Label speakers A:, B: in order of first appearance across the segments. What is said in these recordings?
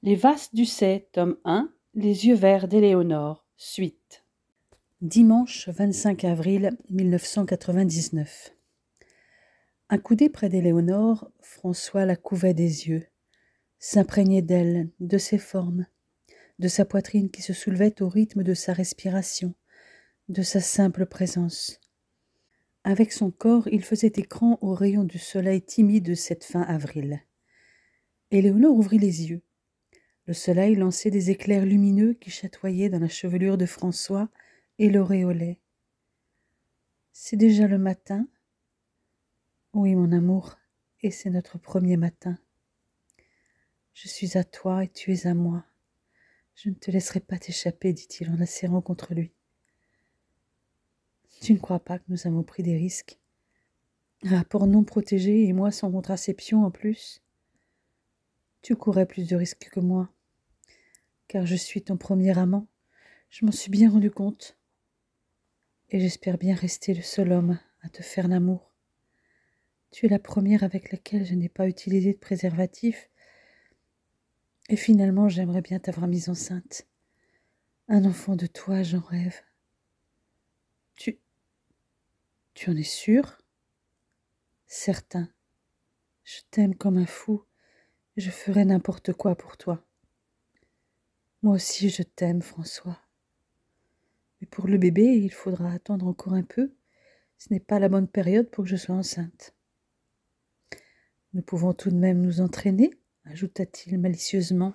A: Les Vases d'Ussé, tome 1, Les yeux verts d'Éléonore, suite. Dimanche 25 avril 1999. Accoudé près d'Éléonore, François la couvait des yeux, s'imprégnait d'elle, de ses formes, de sa poitrine qui se soulevait au rythme de sa respiration, de sa simple présence. Avec son corps, il faisait écran aux rayons du soleil timide de cette fin avril. Éléonore ouvrit les yeux. Le soleil lançait des éclairs lumineux qui chatoyaient dans la chevelure de François et l'auréolaient. « C'est déjà le matin ?»« Oui, mon amour, et c'est notre premier matin. Je suis à toi et tu es à moi. Je ne te laisserai pas t'échapper, dit-il en la serrant contre lui. Tu ne crois pas que nous avons pris des risques? Un rapport non protégé et moi sans contraception en plus. Tu courais plus de risques que moi, car je suis ton premier amant. Je m'en suis bien rendu compte. Et j'espère bien rester le seul homme à te faire l'amour. Tu es la première avec laquelle je n'ai pas utilisé de préservatif. Et finalement, j'aimerais bien t'avoir mise enceinte. Un enfant de toi, j'en rêve. Tu en es sûr? Certain. Je t'aime comme un fou. Je ferai n'importe quoi pour toi. Moi aussi, je t'aime, François. Mais pour le bébé, il faudra attendre encore un peu. Ce n'est pas la bonne période pour que je sois enceinte. Nous pouvons tout de même nous entraîner, ajouta-t-il malicieusement.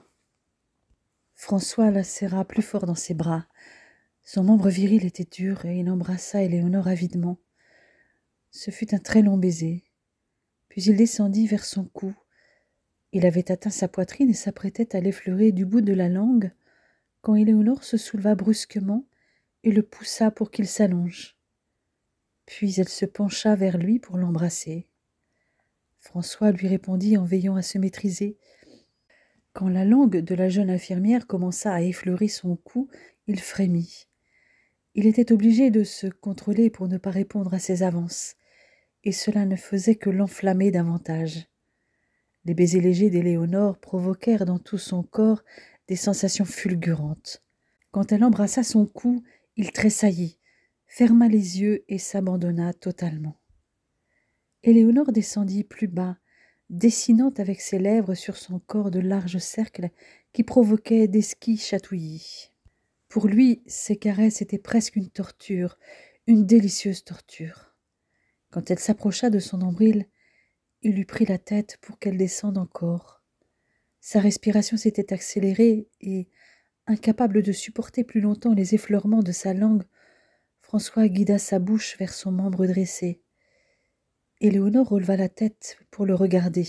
A: François la serra plus fort dans ses bras. Son membre viril était dur et il embrassa Éléonore avidement. Ce fut un très long baiser. Puis il descendit vers son cou. Il avait atteint sa poitrine et s'apprêtait à l'effleurer du bout de la langue quand Éléonore se souleva brusquement et le poussa pour qu'il s'allonge. Puis elle se pencha vers lui pour l'embrasser. François lui répondit en veillant à se maîtriser. Quand la langue de la jeune infirmière commença à effleurer son cou, il frémit. Il était obligé de se contrôler pour ne pas répondre à ses avances, et cela ne faisait que l'enflammer davantage. Les baisers légers d'Éléonore provoquèrent dans tout son corps des sensations fulgurantes. Quand elle embrassa son cou, il tressaillit, ferma les yeux et s'abandonna totalement. Éléonore descendit plus bas, dessinant avec ses lèvres sur son corps de larges cercles qui provoquaient des skis chatouillis. Pour lui, ces caresses étaient presque une torture, une délicieuse torture. Quand elle s'approcha de son nombril, il lui prit la tête pour qu'elle descende encore. Sa respiration s'était accélérée et, incapable de supporter plus longtemps les effleurements de sa langue, François guida sa bouche vers son membre dressé. Éléonore releva la tête pour le regarder.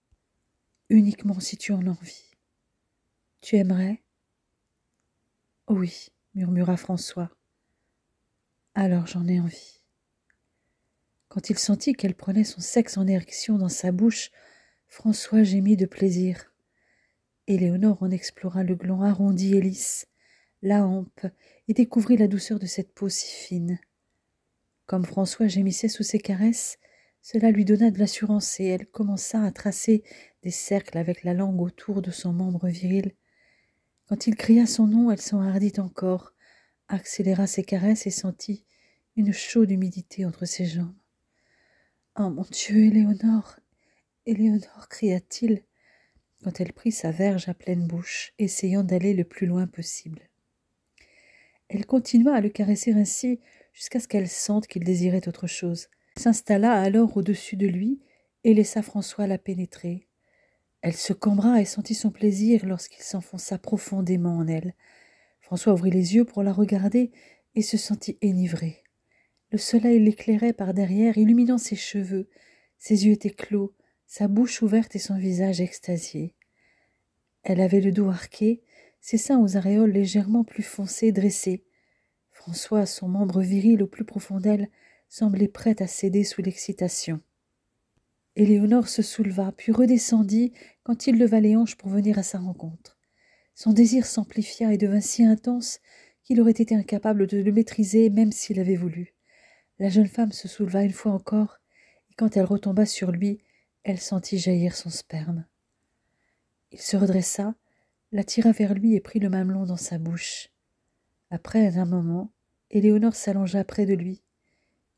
A: « Uniquement si tu en as envie. Tu aimerais ?»« Oui, » murmura François. « Alors j'en ai envie. » Quand il sentit qu'elle prenait son sexe en érection dans sa bouche, François gémit de plaisir. Éléonore en explora le gland arrondi et lisse, la hampe, et découvrit la douceur de cette peau si fine. Comme François gémissait sous ses caresses, cela lui donna de l'assurance et elle commença à tracer des cercles avec la langue autour de son membre viril. Quand il cria son nom, elle s'enhardit encore, accéléra ses caresses et sentit une chaude humidité entre ses jambes. « Oh mon Dieu, Éléonore, Éléonore, cria-t-il, quand elle prit sa verge à pleine bouche, essayant d'aller le plus loin possible. Elle continua à le caresser ainsi jusqu'à ce qu'elle sente qu'il désirait autre chose. Elle s'installa alors au-dessus de lui et laissa François la pénétrer. Elle se cambra et sentit son plaisir lorsqu'il s'enfonça profondément en elle. François ouvrit les yeux pour la regarder et se sentit enivré. Le soleil l'éclairait par derrière, illuminant ses cheveux. Ses yeux étaient clos, sa bouche ouverte et son visage extasié. Elle avait le dos arqué, ses seins aux aréoles légèrement plus foncés dressés. François, son membre viril au plus profond d'elle, semblait prêt à céder sous l'excitation. Éléonore se souleva, puis redescendit quand il leva les hanches pour venir à sa rencontre. Son désir s'amplifia et devint si intense qu'il aurait été incapable de le maîtriser même s'il avait voulu. La jeune femme se souleva une fois encore, et quand elle retomba sur lui, elle sentit jaillir son sperme. Il se redressa, l'attira vers lui et prit le mamelon dans sa bouche. Après un moment, Éléonore s'allongea près de lui.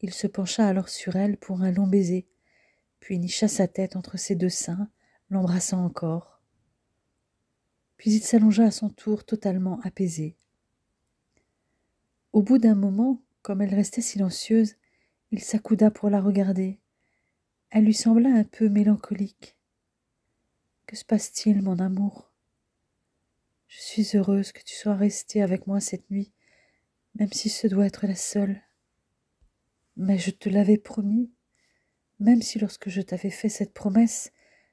A: Il se pencha alors sur elle pour un long baiser, puis nicha sa tête entre ses deux seins, l'embrassant encore. Puis il s'allongea à son tour totalement apaisé. Au bout d'un moment, comme elle restait silencieuse, il s'accouda pour la regarder. Elle lui sembla un peu mélancolique. « Que se passe-t-il, mon amour ? Je suis heureuse que tu sois resté avec moi cette nuit, même si ce doit être la seule. Mais je te l'avais promis, même si lorsque je t'avais fait cette promesse,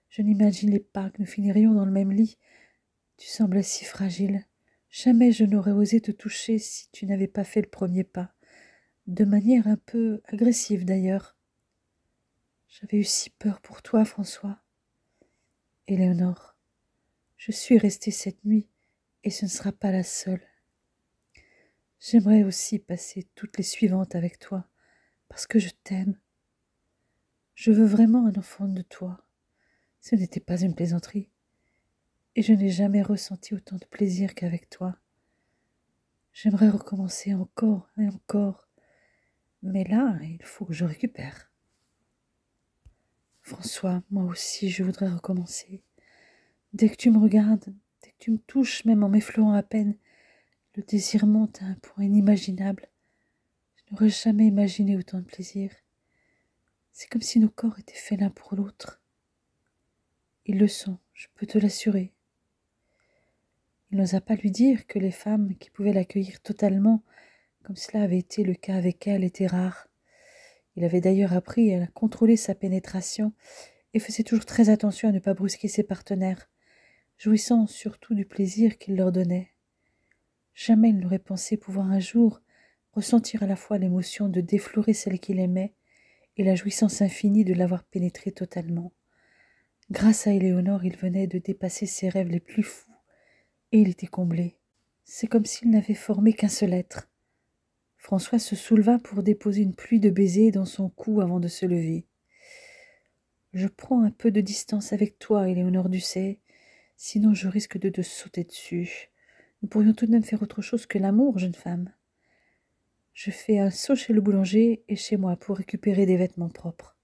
A: je n'imaginais pas que nous finirions dans le même lit. Tu semblais si fragile. Jamais je n'aurais osé te toucher si tu n'avais pas fait le premier pas, de manière un peu agressive d'ailleurs. J'avais eu si peur pour toi, François. Éléonore, je suis restée cette nuit, et ce ne sera pas la seule. J'aimerais aussi passer toutes les suivantes avec toi, parce que je t'aime. Je veux vraiment un enfant de toi. Ce n'était pas une plaisanterie, et je n'ai jamais ressenti autant de plaisir qu'avec toi. J'aimerais recommencer encore et encore, mais là, il faut que je récupère. François, moi aussi, je voudrais recommencer. Dès que tu me regardes, dès que tu me touches, même en m'effleurant à peine, le désir monte à un point inimaginable. Je n'aurais jamais imaginé autant de plaisir. C'est comme si nos corps étaient faits l'un pour l'autre. Ils le sont, je peux te l'assurer. Il n'osa pas lui dire que les femmes qui pouvaient l'accueillir totalement, comme cela avait été le cas avec elle, étaient rares. Il avait d'ailleurs appris à contrôler sa pénétration et faisait toujours très attention à ne pas brusquer ses partenaires, jouissant surtout du plaisir qu'il leur donnait. Jamais il n'aurait pensé pouvoir un jour ressentir à la fois l'émotion de déflorer celle qu'il aimait et la jouissance infinie de l'avoir pénétrée totalement. Grâce à Éléonore, il venait de dépasser ses rêves les plus fous, et il était comblé. C'est comme s'il n'avait formé qu'un seul être. François se souleva pour déposer une pluie de baisers dans son cou avant de se lever. « Je prends un peu de distance avec toi, Éléonore Ducey, sinon je risque de te sauter dessus. Nous pourrions tout de même faire autre chose que l'amour, jeune femme. Je fais un saut chez le boulanger et chez moi pour récupérer des vêtements propres. »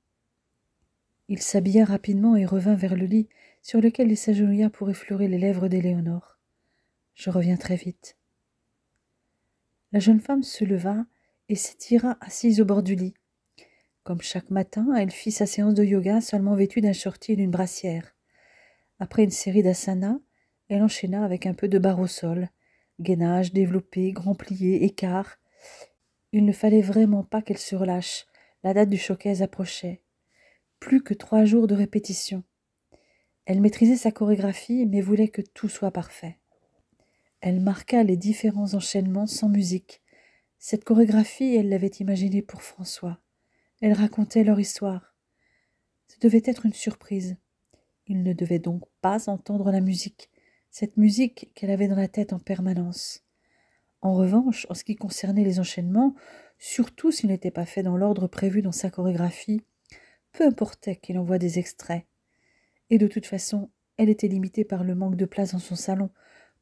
A: Il s'habilla rapidement et revint vers le lit, sur lequel il s'agenouilla pour effleurer les lèvres d'Éléonore. « Je reviens très vite. » La jeune femme se leva et s'étira assise au bord du lit. Comme chaque matin, elle fit sa séance de yoga seulement vêtue d'un shorty et d'une brassière. Après une série d'asanas, elle enchaîna avec un peu de barre au sol, gainage, développé, grand plié, écart. Il ne fallait vraiment pas qu'elle se relâche. La date du showcase approchait. Plus que 3 jours de répétition. Elle maîtrisait sa chorégraphie, mais voulait que tout soit parfait. Elle marqua les différents enchaînements sans musique. Cette chorégraphie, elle l'avait imaginée pour François. Elle racontait leur histoire. Ce devait être une surprise. Il ne devait donc pas entendre la musique, cette musique qu'elle avait dans la tête en permanence. En revanche, en ce qui concernait les enchaînements, surtout s'ils n'étaient pas faits dans l'ordre prévu dans sa chorégraphie, peu importait qu'il envoie des extraits. Et de toute façon, elle était limitée par le manque de place dans son salon.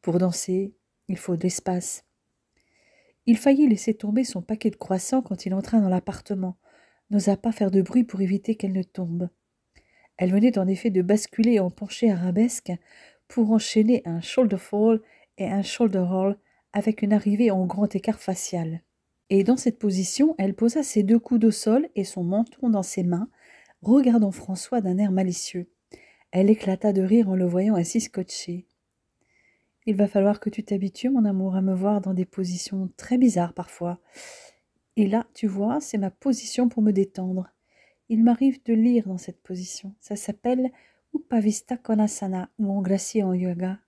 A: Pour danser, il faut de l'espace. Il faillit laisser tomber son paquet de croissants quand il entra dans l'appartement, n'osa pas faire de bruit pour éviter qu'elle ne tombe. Elle venait en effet de basculer en penchée arabesque pour enchaîner un shoulder fall et un shoulder roll avec une arrivée en grand écart facial. Et dans cette position, elle posa ses 2 coudes au sol et son menton dans ses mains, regardant François d'un air malicieux. Elle éclata de rire en le voyant ainsi scotché. « Il va falloir que tu t'habitues, mon amour, à me voir dans des positions très bizarres parfois. Et là, tu vois, c'est ma position pour me détendre. Il m'arrive de lire dans cette position. Ça s'appelle Upavista Konasana, ou en glacier en yoga.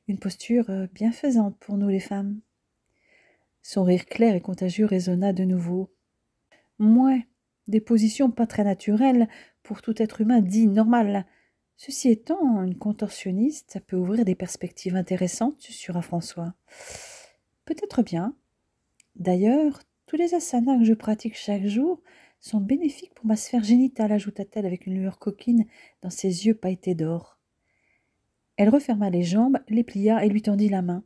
A: Une posture bienfaisante pour nous les femmes. » Son rire clair et contagieux résonna de nouveau. « Mouais, des positions pas très naturelles pour tout être humain dit normal. Ceci étant, une contorsionniste, ça peut ouvrir des perspectives intéressantes, susurra François. Peut-être bien. D'ailleurs, tous les asanas que je pratique chaque jour sont bénéfiques pour ma sphère génitale, ajouta-t-elle avec une lueur coquine dans ses yeux pailletés d'or. Elle referma les jambes, les plia et lui tendit la main.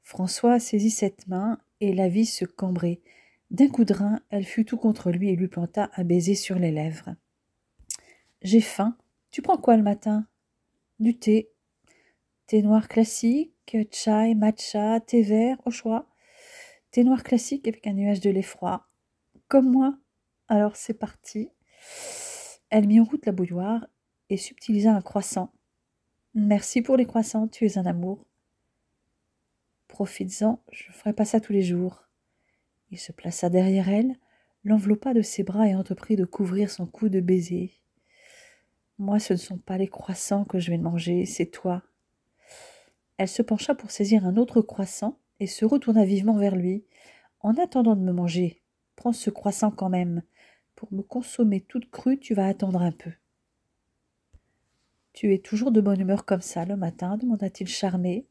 A: François saisit cette main et la vit se cambrer. D'un coup de rein, elle fut tout contre lui et lui planta un baiser sur les lèvres. « J'ai faim. Tu prends quoi le matin ?»« Du thé. Thé noir classique, chai, matcha, thé vert, au choix. Thé noir classique avec un nuage de lait froid. Comme moi. Alors c'est parti. » Elle mit en route la bouilloire et subtilisa un croissant. « Merci pour les croissants, tu es un amour. »« Profites-en, je ne ferai pas ça tous les jours. » Il se plaça derrière elle, l'enveloppa de ses bras et entreprit de couvrir son cou de baisers. « Moi, ce ne sont pas les croissants que je vais manger, c'est toi. » Elle se pencha pour saisir un autre croissant et se retourna vivement vers lui. « En attendant de me manger, prends ce croissant quand même. Pour me consommer toute crue, tu vas attendre un peu. »« Tu es toujours de bonne humeur comme ça le matin ?» demanda-t-il charmé.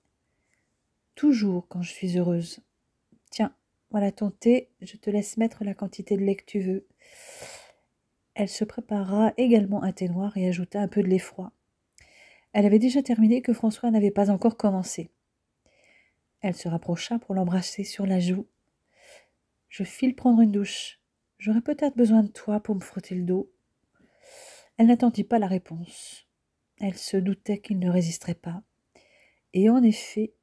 A: « Toujours quand je suis heureuse. Tiens, voilà ton thé, je te laisse mettre la quantité de lait que tu veux. » Elle se prépara également un thé noir et ajouta un peu de lait froid. Elle avait déjà terminé que François n'avait pas encore commencé. Elle se rapprocha pour l'embrasser sur la joue. « Je file prendre une douche. J'aurai peut-être besoin de toi pour me frotter le dos. » Elle n'attendit pas la réponse. Elle se doutait qu'il ne résisterait pas. Et en effet,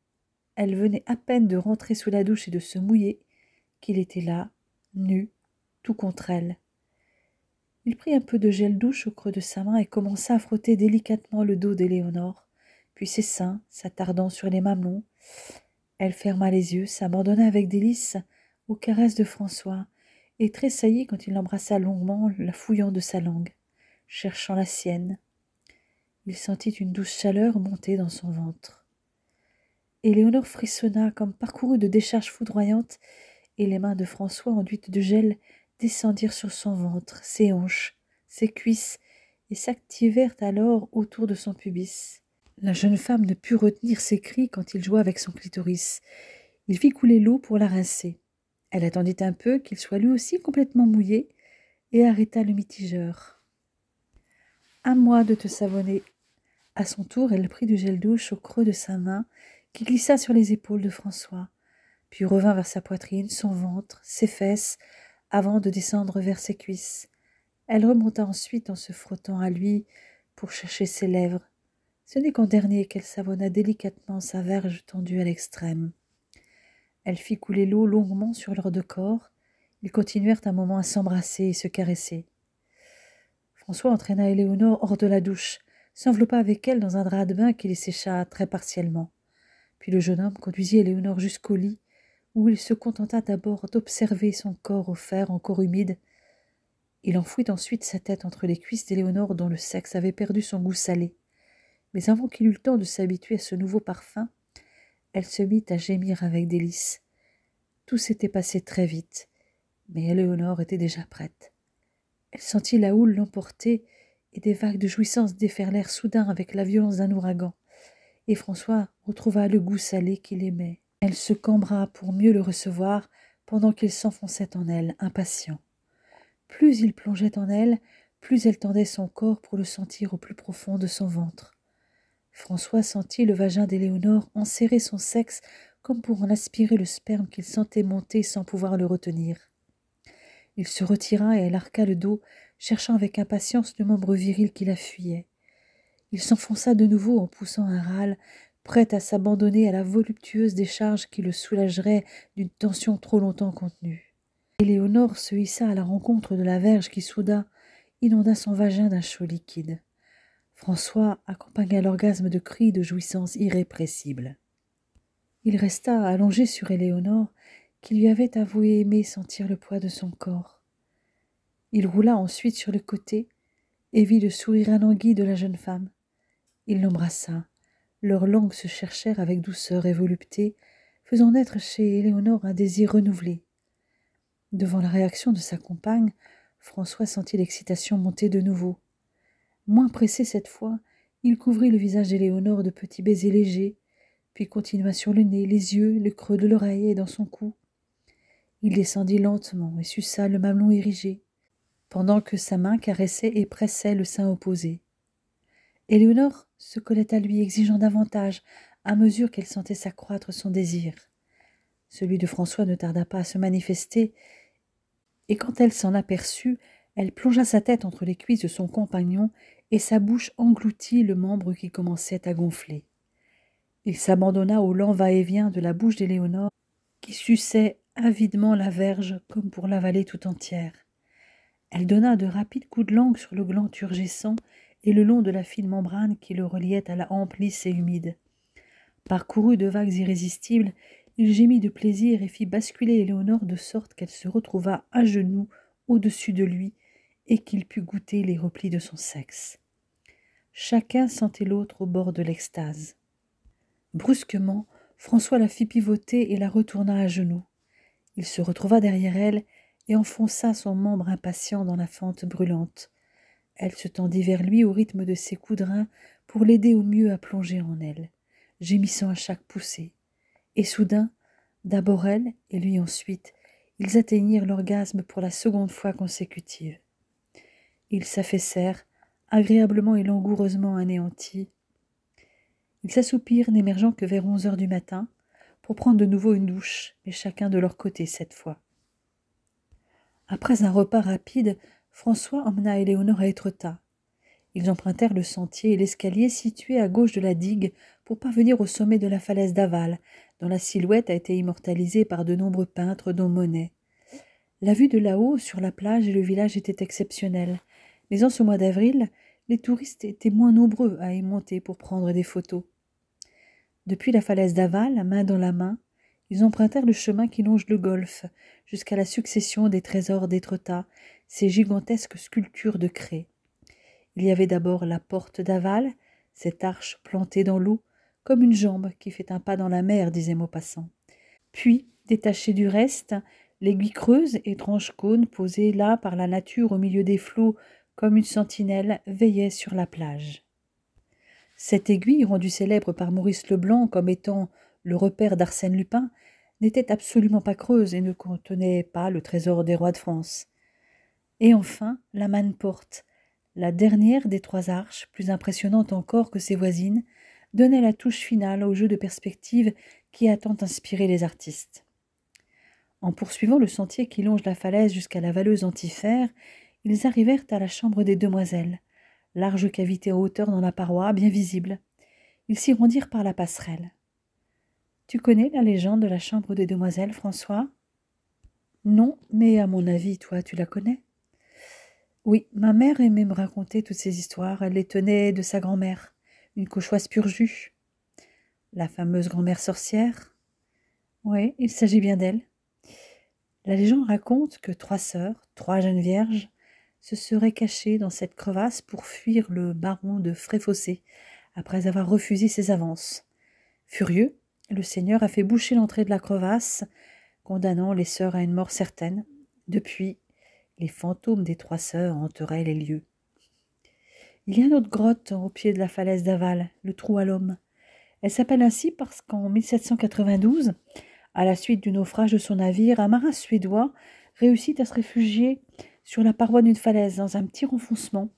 A: elle venait à peine de rentrer sous la douche et de se mouiller qu'il était là, nu, tout contre elle. Il prit un peu de gel douche au creux de sa main et commença à frotter délicatement le dos d'Éléonore, puis ses seins, s'attardant sur les mamelons. Elle ferma les yeux, s'abandonna avec délice aux caresses de François et tressaillit quand il l'embrassa longuement, la fouillant de sa langue, cherchant la sienne. Il sentit une douce chaleur monter dans son ventre. Éléonore frissonna comme parcourue de décharges foudroyantes et les mains de François enduites de gel descendirent sur son ventre, ses hanches, ses cuisses et s'activèrent alors autour de son pubis. La jeune femme ne put retenir ses cris quand il joua avec son clitoris. Il fit couler l'eau pour la rincer. Elle attendit un peu qu'il soit lui aussi complètement mouillé et arrêta le mitigeur. « À moi de te savonner. » À son tour, elle prit du gel douche au creux de sa main qui glissa sur les épaules de François, puis revint vers sa poitrine, son ventre, ses fesses, avant de descendre vers ses cuisses. Elle remonta ensuite en se frottant à lui pour chercher ses lèvres. Ce n'est qu'en dernier qu'elle savonna délicatement sa verge tendue à l'extrême. Elle fit couler l'eau longuement sur leurs deux corps. Ils continuèrent un moment à s'embrasser et se caresser. François entraîna Éléonore hors de la douche, s'enveloppa avec elle dans un drap de bain qui les sécha très partiellement. Puis le jeune homme conduisit Éléonore jusqu'au lit, où il se contenta d'abord d'observer son corps au fer encore humide. Il enfouit ensuite sa tête entre les cuisses d'Éléonore dont le sexe avait perdu son goût salé. Mais avant qu'il eût le temps de s'habituer à ce nouveau parfum, elle se mit à gémir avec délice. Tout s'était passé très vite, mais Éléonore était déjà prête. Elle sentit la houle l'emporter et des vagues de jouissance déferlèrent soudain avec la violence d'un ouragan. Et François retrouva le goût salé qu'il aimait. Elle se cambra pour mieux le recevoir pendant qu'il s'enfonçait en elle, impatient. Plus il plongeait en elle, plus elle tendait son corps pour le sentir au plus profond de son ventre. François sentit le vagin d'Éléonore enserrer son sexe comme pour en aspirer le sperme qu'il sentait monter sans pouvoir le retenir. Il se retira et elle arqua le dos, cherchant avec impatience le membre viril qui la fuyait. Il s'enfonça de nouveau en poussant un râle, prêt à s'abandonner à la voluptueuse décharge qui le soulagerait d'une tension trop longtemps contenue. Éléonore se hissa à la rencontre de la verge qui soudain inonda son vagin d'un chaud liquide. François accompagna l'orgasme de cris de jouissance irrépressible. Il resta allongé sur Éléonore, qui lui avait avoué aimer sentir le poids de son corps. Il roula ensuite sur le côté et vit le sourire alangui de la jeune femme. Il l'embrassa. Leurs langues se cherchèrent avec douceur et volupté, faisant naître chez Éléonore un désir renouvelé. Devant la réaction de sa compagne, François sentit l'excitation monter de nouveau. Moins pressé cette fois, il couvrit le visage d'Éléonore de petits baisers légers, puis continua sur le nez, les yeux, le creux de l'oreille et dans son cou. Il descendit lentement et suça le mamelon érigé, pendant que sa main caressait et pressait le sein opposé. Éléonore se collait à lui, exigeant davantage, à mesure qu'elle sentait s'accroître son désir. Celui de François ne tarda pas à se manifester, et quand elle s'en aperçut, elle plongea sa tête entre les cuisses de son compagnon, et sa bouche engloutit le membre qui commençait à gonfler. Il s'abandonna au lent va-et-vient de la bouche d'Éléonore, qui suçait avidement la verge comme pour l'avaler tout entière. Elle donna de rapides coups de langue sur le gland turgescent et le long de la fine membrane qui le reliait à la hampe lisse et humide. Parcouru de vagues irrésistibles, il gémit de plaisir et fit basculer Éléonore de sorte qu'elle se retrouva à genoux au-dessus de lui et qu'il put goûter les replis de son sexe. Chacun sentait l'autre au bord de l'extase. Brusquement, François la fit pivoter et la retourna à genoux. Il se retrouva derrière elle et enfonça son membre impatient dans la fente brûlante. Elle se tendit vers lui au rythme de ses coups de rein pour l'aider au mieux à plonger en elle, gémissant à chaque poussée. Et soudain, d'abord elle et lui ensuite, ils atteignirent l'orgasme pour la seconde fois consécutive. Ils s'affaissèrent, agréablement et langoureusement anéantis. Ils s'assoupirent, n'émergeant que vers 11 heures du matin, pour prendre de nouveau une douche, mais chacun de leur côté cette fois. Après un repas rapide, François emmena Éléonore à Étretat. Ils empruntèrent le sentier et l'escalier situé à gauche de la digue pour parvenir au sommet de la falaise d'Aval, dont la silhouette a été immortalisée par de nombreux peintres, dont Monet. La vue de là-haut, sur la plage et le village était exceptionnelle, mais en ce mois d'avril, les touristes étaient moins nombreux à y monter pour prendre des photos. Depuis la falaise d'Aval, main dans la main, ils empruntèrent le chemin qui longe le golfe, jusqu'à la succession des trésors d'Étretat, ces gigantesques sculptures de craie. Il y avait d'abord la porte d'Aval, cette arche plantée dans l'eau, comme une jambe qui fait un pas dans la mer, disait Maupassant. Puis, détachée du reste, l'aiguille creuse, étrange cône posée là par la nature au milieu des flots, comme une sentinelle, veillait sur la plage. Cette aiguille, rendue célèbre par Maurice Leblanc comme étant le repère d'Arsène Lupin, n'était absolument pas creuse et ne contenait pas le trésor des rois de France. Et enfin, la manne-porte, la dernière des trois arches, plus impressionnante encore que ses voisines, donnait la touche finale au jeu de perspective qui a tant inspiré les artistes. En poursuivant le sentier qui longe la falaise jusqu'à la valleuse antifère, ils arrivèrent à la chambre des demoiselles, large cavité en hauteur dans la paroi, bien visible. Ils s'y rendirent par la passerelle. « Tu connais la légende de la chambre des demoiselles, François ?»« Non, mais à mon avis, toi, tu la connais ?»« Oui, ma mère aimait me raconter toutes ces histoires. Elle les tenait de sa grand-mère, une cauchoise pur jus. La fameuse grand-mère sorcière. Oui, il s'agit bien d'elle. La légende raconte que 3 sœurs, 3 jeunes vierges, se seraient cachées dans cette crevasse pour fuir le baron de Fréfossé, après avoir refusé ses avances. Furieux, le seigneur a fait boucher l'entrée de la crevasse, condamnant les sœurs à une mort certaine. Depuis, les fantômes des 3 sœurs hanteraient les lieux. Il y a une autre grotte au pied de la falaise d'Aval, le Trou à l'Homme. Elle s'appelle ainsi parce qu'en 1792, à la suite du naufrage de son navire, un marin suédois réussit à se réfugier sur la paroi d'une falaise dans un petit renfoncement,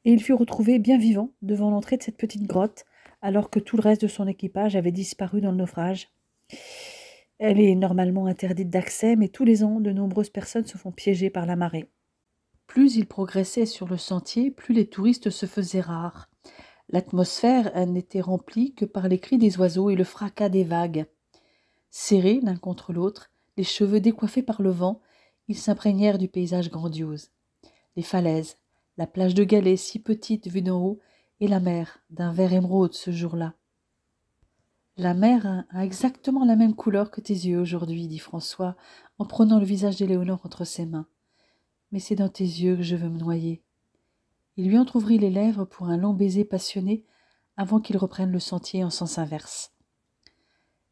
A: et il fut retrouvé bien vivant devant l'entrée de cette petite grotte, alors que tout le reste de son équipage avait disparu dans le naufrage. Elle est normalement interdite d'accès, mais tous les ans, de nombreuses personnes se font piéger par la marée. Plus ils progressaient sur le sentier, plus les touristes se faisaient rares. L'atmosphère n'était remplie que par les cris des oiseaux et le fracas des vagues. Serrés l'un contre l'autre, les cheveux décoiffés par le vent, ils s'imprégnèrent du paysage grandiose. Les falaises, la plage de galets si petite vue d'en haut, et la mer, d'un vert émeraude ce jour-là. La mer a exactement la même couleur que tes yeux aujourd'hui, dit François, en prenant le visage d'Éléonore entre ses mains. Mais c'est dans tes yeux que je veux me noyer. Il lui entr'ouvrit les lèvres pour un long baiser passionné avant qu'il reprenne le sentier en sens inverse.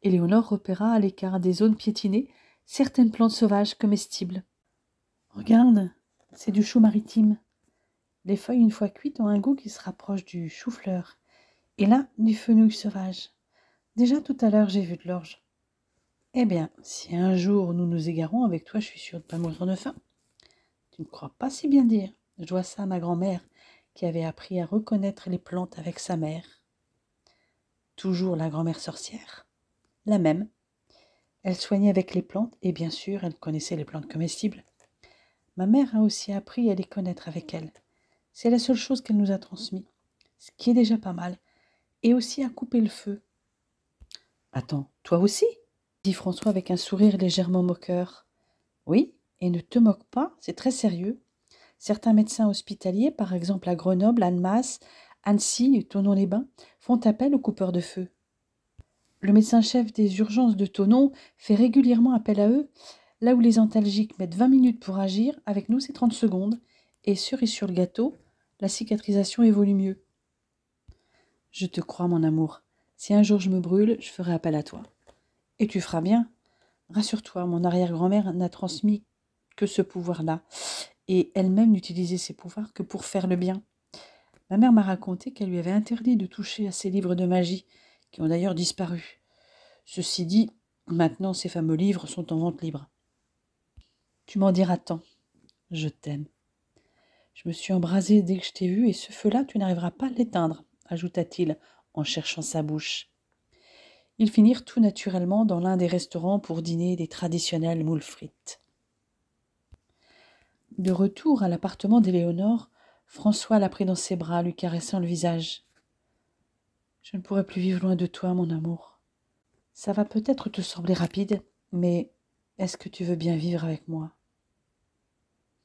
A: Éléonore repéra à l'écart des zones piétinées certaines plantes sauvages comestibles. « Regarde, c'est du chou maritime. Les feuilles, une fois cuites, ont un goût qui se rapproche du chou-fleur. Et là, du fenouil sauvage. Déjà tout à l'heure, j'ai vu de l'orge. Eh bien, si un jour nous nous égarons avec toi, je suis sûre de ne pas mourir de faim. Tu ne crois pas si bien dire. Je dois ça à ma grand-mère, qui avait appris à reconnaître les plantes avec sa mère. Toujours la grand-mère sorcière, la même. Elle soignait avec les plantes et bien sûr, elle connaissait les plantes comestibles. Ma mère a aussi appris à les connaître avec elle. C'est la seule chose qu'elle nous a transmise, ce qui est déjà pas mal, et aussi à couper le feu. Attends, toi aussi ? Dit François avec un sourire légèrement moqueur. Oui, et ne te moque pas, c'est très sérieux. Certains médecins hospitaliers, par exemple à Grenoble, Annemasse, Annecy, Thonon-les-Bains, font appel aux coupeurs de feu. Le médecin-chef des urgences de Thonon fait régulièrement appel à eux. Là où les antalgiques mettent 20 minutes pour agir, avec nous c'est 30 secondes. Et cerise sur le gâteau, la cicatrisation évolue mieux. Je te crois, mon amour. Si un jour je me brûle, je ferai appel à toi. Et tu feras bien. Rassure-toi, mon arrière-grand-mère n'a transmis que ce pouvoir-là. Et elle-même n'utilisait ses pouvoirs que pour faire le bien. Ma mère m'a raconté qu'elle lui avait interdit de toucher à ses livres de magie, qui ont d'ailleurs disparu. Ceci dit, maintenant ces fameux livres sont en vente libre. Tu m'en diras tant. Je t'aime. Je me suis embrasée dès que je t'ai vu, et ce feu-là, tu n'arriveras pas à l'éteindre, ajouta-t-il en cherchant sa bouche. Ils finirent tout naturellement dans l'un des restaurants pour dîner des traditionnelles moules frites. De retour à l'appartement d'Éléonore, François la prit dans ses bras, lui caressant le visage. « Je ne pourrai plus vivre loin de toi, mon amour. Ça va peut-être te sembler rapide, mais est-ce que tu veux bien vivre avec moi ?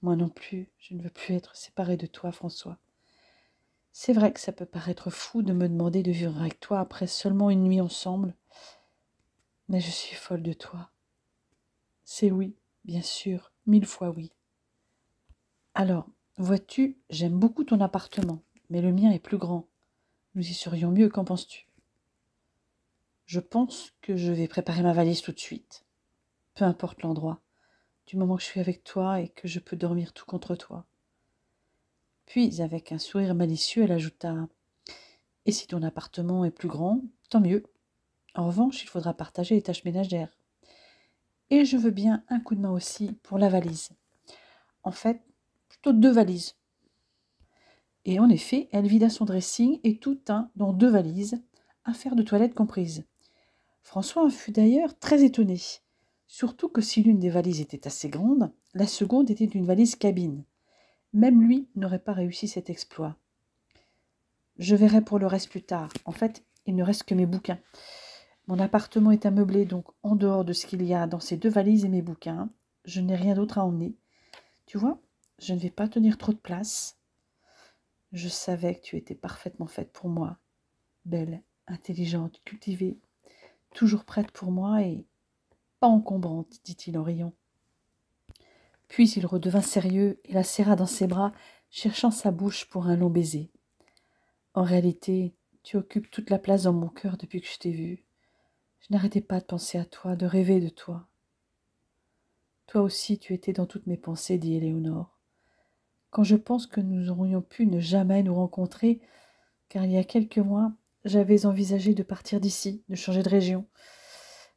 A: Moi non plus, je ne veux plus être séparée de toi, François. C'est vrai que ça peut paraître fou de me demander de vivre avec toi après seulement une nuit ensemble, mais je suis folle de toi. C'est oui, bien sûr, 1000 fois oui. Alors, vois-tu, j'aime beaucoup ton appartement, mais le mien est plus grand. Nous y serions mieux, qu'en penses-tu ? Je pense que je vais préparer ma valise tout de suite. Peu importe l'endroit, du moment que je suis avec toi et que je peux dormir tout contre toi. Puis, avec un sourire malicieux, elle ajouta « Et si ton appartement est plus grand, tant mieux. En revanche, il faudra partager les tâches ménagères. Et je veux bien un coup de main aussi pour la valise. En fait, plutôt 2 valises. » Et en effet, elle vida son dressing et tout tint dans 2 valises, affaires de toilette comprises. François en fut d'ailleurs très étonné, surtout que si l'une des valises était assez grande, la seconde était une valise cabine. Même lui n'aurait pas réussi cet exploit. Je verrai pour le reste plus tard. En fait, il ne reste que mes bouquins. Mon appartement est ameublé, donc en dehors de ce qu'il y a dans ces 2 valises et mes bouquins, je n'ai rien d'autre à emmener. Tu vois, je ne vais pas tenir trop de place. Je savais que tu étais parfaitement faite pour moi. Belle, intelligente, cultivée, toujours prête pour moi et pas encombrante, dit-il en riant. Puis il redevint sérieux et la serra dans ses bras, cherchant sa bouche pour un long baiser. En réalité, tu occupes toute la place dans mon cœur depuis que je t'ai vue. Je n'arrêtais pas de penser à toi, de rêver de toi. Toi aussi, tu étais dans toutes mes pensées, dit Éléonore. Quand je pense que nous aurions pu ne jamais nous rencontrer, car il y a quelques mois, j'avais envisagé de partir d'ici, de changer de région.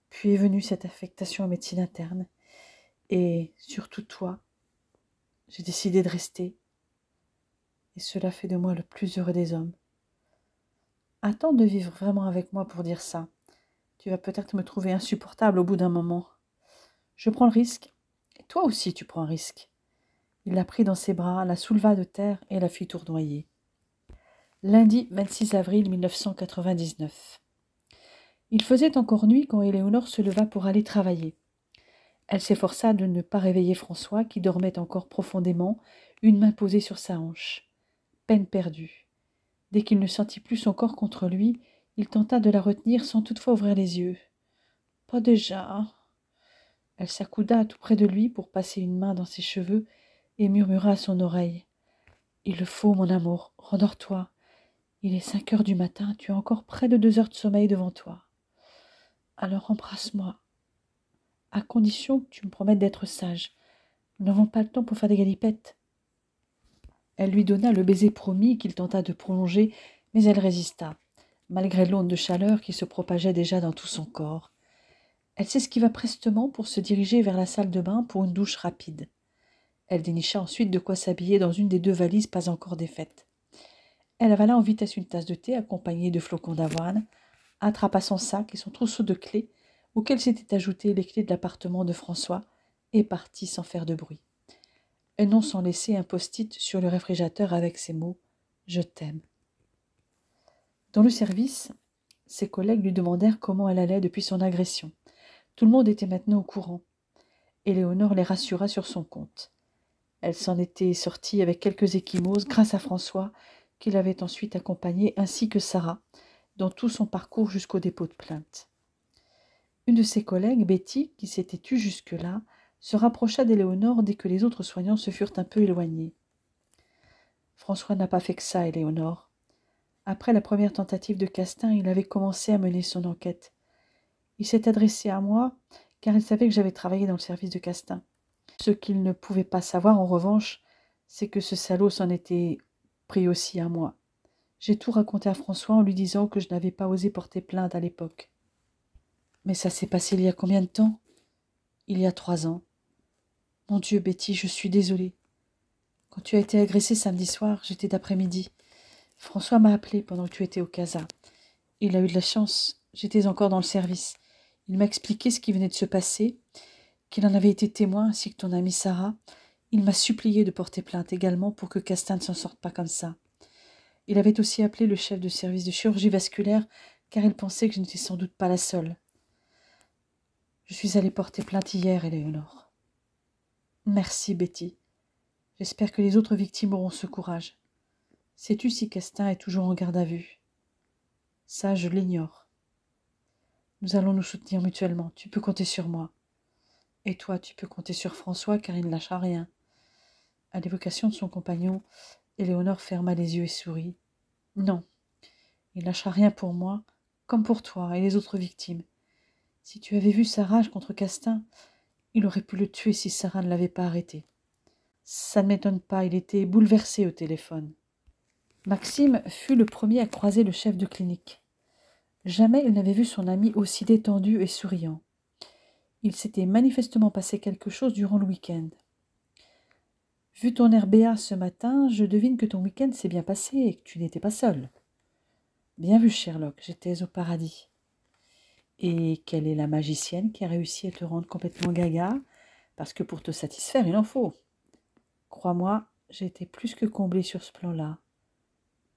A: Puis est venue cette affectation en médecine interne. Et surtout toi, j'ai décidé de rester. Et cela fait de moi le plus heureux des hommes. Attends de vivre vraiment avec moi pour dire ça. Tu vas peut-être me trouver insupportable au bout d'un moment. Je prends le risque. Et toi aussi tu prends un risque. Il la prit dans ses bras, la souleva de terre et la fit tournoyer. Lundi 26 avril 1999. Il faisait encore nuit quand Éléonore se leva pour aller travailler. Elle s'efforça de ne pas réveiller François, qui dormait encore profondément, une main posée sur sa hanche. Peine perdue. Dès qu'il ne sentit plus son corps contre lui, il tenta de la retenir sans toutefois ouvrir les yeux. « Pas déjà !» Elle s'accouda tout près de lui pour passer une main dans ses cheveux et murmura à son oreille. « Il le faut, mon amour, rendors-toi. Il est 5 heures du matin, tu as encore près de 2 heures de sommeil devant toi. Alors embrasse-moi, à condition que tu me promettes d'être sage. Nous n'avons pas le temps pour faire des galipettes. » Elle lui donna le baiser promis qu'il tenta de prolonger, mais elle résista, malgré l'onde de chaleur qui se propageait déjà dans tout son corps. Elle s'esquiva prestement pour se diriger vers la salle de bain pour une douche rapide. Elle dénicha ensuite de quoi s'habiller dans une des 2 valises pas encore défaites. Elle avala en vitesse une tasse de thé accompagnée de flocons d'avoine, attrapa son sac et son trousseau de clés, auquel s'étaient ajoutées les clés de l'appartement de François, et partit sans faire de bruit. Et non sans laisser un post-it sur le réfrigérateur avec ces mots « Je t'aime ». Dans le service, ses collègues lui demandèrent comment elle allait depuis son agression. Tout le monde était maintenant au courant. Éléonore les rassura sur son compte. Elle s'en était sortie avec quelques ecchymoses grâce à François, qui l'avait ensuite accompagnée, ainsi que Sarah, dans tout son parcours jusqu'au dépôt de plainte. Une de ses collègues, Betty, qui s'était tue jusque-là, se rapprocha d'Éléonore dès que les autres soignants se furent un peu éloignés. « François n'a pas fait que ça, Éléonore. Après la première tentative de Castin, il avait commencé à mener son enquête. Il s'est adressé à moi, car il savait que j'avais travaillé dans le service de Castin. Ce qu'il ne pouvait pas savoir, en revanche, c'est que ce salaud s'en était pris aussi à moi. J'ai tout raconté à François en lui disant que je n'avais pas osé porter plainte à l'époque. Mais ça s'est passé il y a combien de temps ? Il y a 3 ans. Mon Dieu, Betty, je suis désolée. Quand tu as été agressée samedi soir, j'étais d'après-midi. François m'a appelé pendant que tu étais au casa. Il a eu de la chance, j'étais encore dans le service. Il m'a expliqué ce qui venait de se passer, qu'il en avait été témoin, ainsi que ton amie Sarah. Il m'a supplié de porter plainte également pour que Castin ne s'en sorte pas comme ça. Il avait aussi appelé le chef de service de chirurgie vasculaire, car il pensait que je n'étais sans doute pas la seule. Je suis allée porter plainte hier, Éléonore. Merci, Betty. J'espère que les autres victimes auront ce courage. Sais-tu si Castin est toujours en garde à vue ? Ça, je l'ignore. Nous allons nous soutenir mutuellement. Tu peux compter sur moi. Et toi, tu peux compter sur François, car il ne lâchera rien. À l'évocation de son compagnon, Éléonore ferma les yeux et sourit. Non, il ne lâchera rien pour moi, comme pour toi et les autres victimes. Si tu avais vu sa rage contre Castin, il aurait pu le tuer si Sarah ne l'avait pas arrêté. Ça ne m'étonne pas, il était bouleversé au téléphone. Maxime fut le premier à croiser le chef de clinique. Jamais il n'avait vu son ami aussi détendu et souriant. Il s'était manifestement passé quelque chose durant le week-end. Vu ton air béat ce matin, je devine que ton week-end s'est bien passé et que tu n'étais pas seul. Bien vu, Sherlock, j'étais au paradis. Et quelle est la magicienne qui a réussi à te rendre complètement gaga ? Parce que pour te satisfaire, il en faut. Crois-moi, j'ai été plus que comblée sur ce plan-là.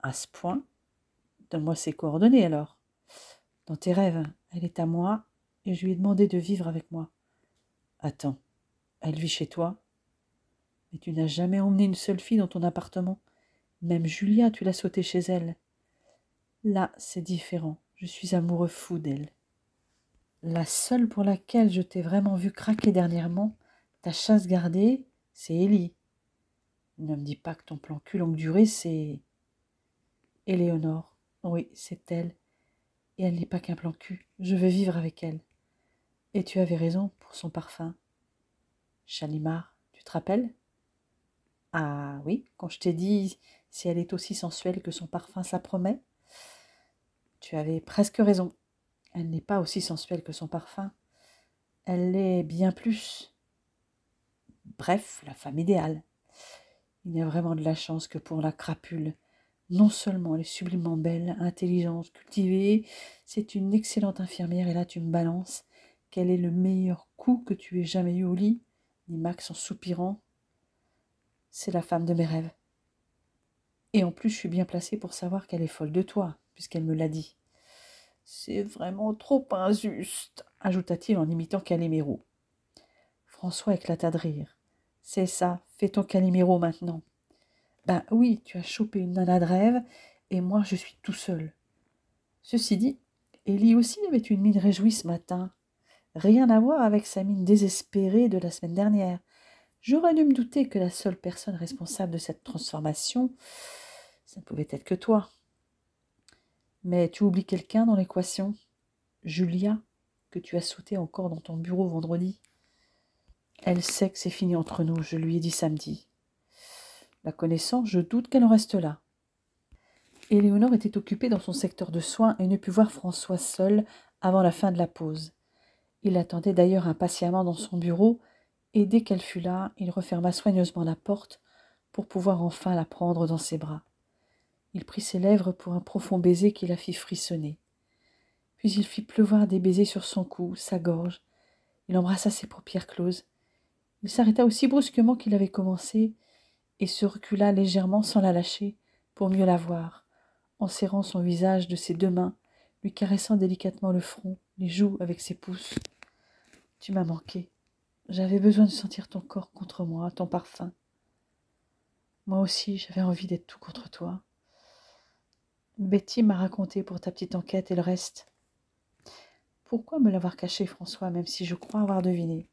A: À ce point ? Donne-moi ses coordonnées alors. Dans tes rêves, elle est à moi et je lui ai demandé de vivre avec moi. Attends, elle vit chez toi ? Mais tu n'as jamais emmené une seule fille dans ton appartement. Même Julia, tu l'as sautée chez elle. Là, c'est différent. Je suis amoureux fou d'elle. La seule pour laquelle je t'ai vraiment vu craquer dernièrement, ta chasse gardée, c'est Ellie. Ne me dis pas que ton plan cul longue durée, c'est... Éléonore. Oui, c'est elle. Et elle n'est pas qu'un plan cul. Je veux vivre avec elle. Et tu avais raison pour son parfum. Chalimard, tu te rappelles ? Ah oui, quand je t'ai dit si elle est aussi sensuelle que son parfum ça promet. Tu avais presque raison. Elle n'est pas aussi sensuelle que son parfum. Elle l'est bien plus. Bref, la femme idéale. Il n'y a vraiment de la chance que pour la crapule. Non seulement elle est sublimement belle, intelligente, cultivée, c'est une excellente infirmière, et là tu me balances. Quel est le meilleur coup que tu aies jamais eu au lit ? Dit Max en soupirant. C'est la femme de mes rêves. Et en plus, je suis bien placée pour savoir qu'elle est folle de toi, puisqu'elle me l'a dit. C'est vraiment trop injuste, ajouta-t-il en imitant Calimero. François éclata de rire. C'est ça, fais ton Calimero maintenant. Ben oui, tu as chopé une nana de rêve, et moi je suis tout seul. Ceci dit, Ellie aussi avait une mine réjouie ce matin. Rien à voir avec sa mine désespérée de la semaine dernière. J'aurais dû me douter que la seule personne responsable de cette transformation, ça ne pouvait être que toi. Mais tu oublies quelqu'un dans l'équation ? Julia, que tu as sauté encore dans ton bureau vendredi. Elle sait que c'est fini entre nous, je lui ai dit samedi. La connaissant, je doute qu'elle en reste là. Éléonore était occupée dans son secteur de soins et ne put voir François seul avant la fin de la pause. Il l'attendait d'ailleurs impatiemment dans son bureau, et dès qu'elle fut là, il referma soigneusement la porte pour pouvoir enfin la prendre dans ses bras. Il prit ses lèvres pour un profond baiser qui la fit frissonner. Puis il fit pleuvoir des baisers sur son cou, sa gorge. Il embrassa ses paupières closes. Il s'arrêta aussi brusquement qu'il avait commencé et se recula légèrement sans la lâcher pour mieux la voir, en serrant son visage de ses 2 mains, lui caressant délicatement le front, les joues avec ses pouces. « Tu m'as manqué. J'avais besoin de sentir ton corps contre moi, ton parfum. Moi aussi, j'avais envie d'être tout contre toi. Betty m'a raconté pour ta petite enquête et le reste. Pourquoi me l'avoir caché, François, même si je crois avoir deviné?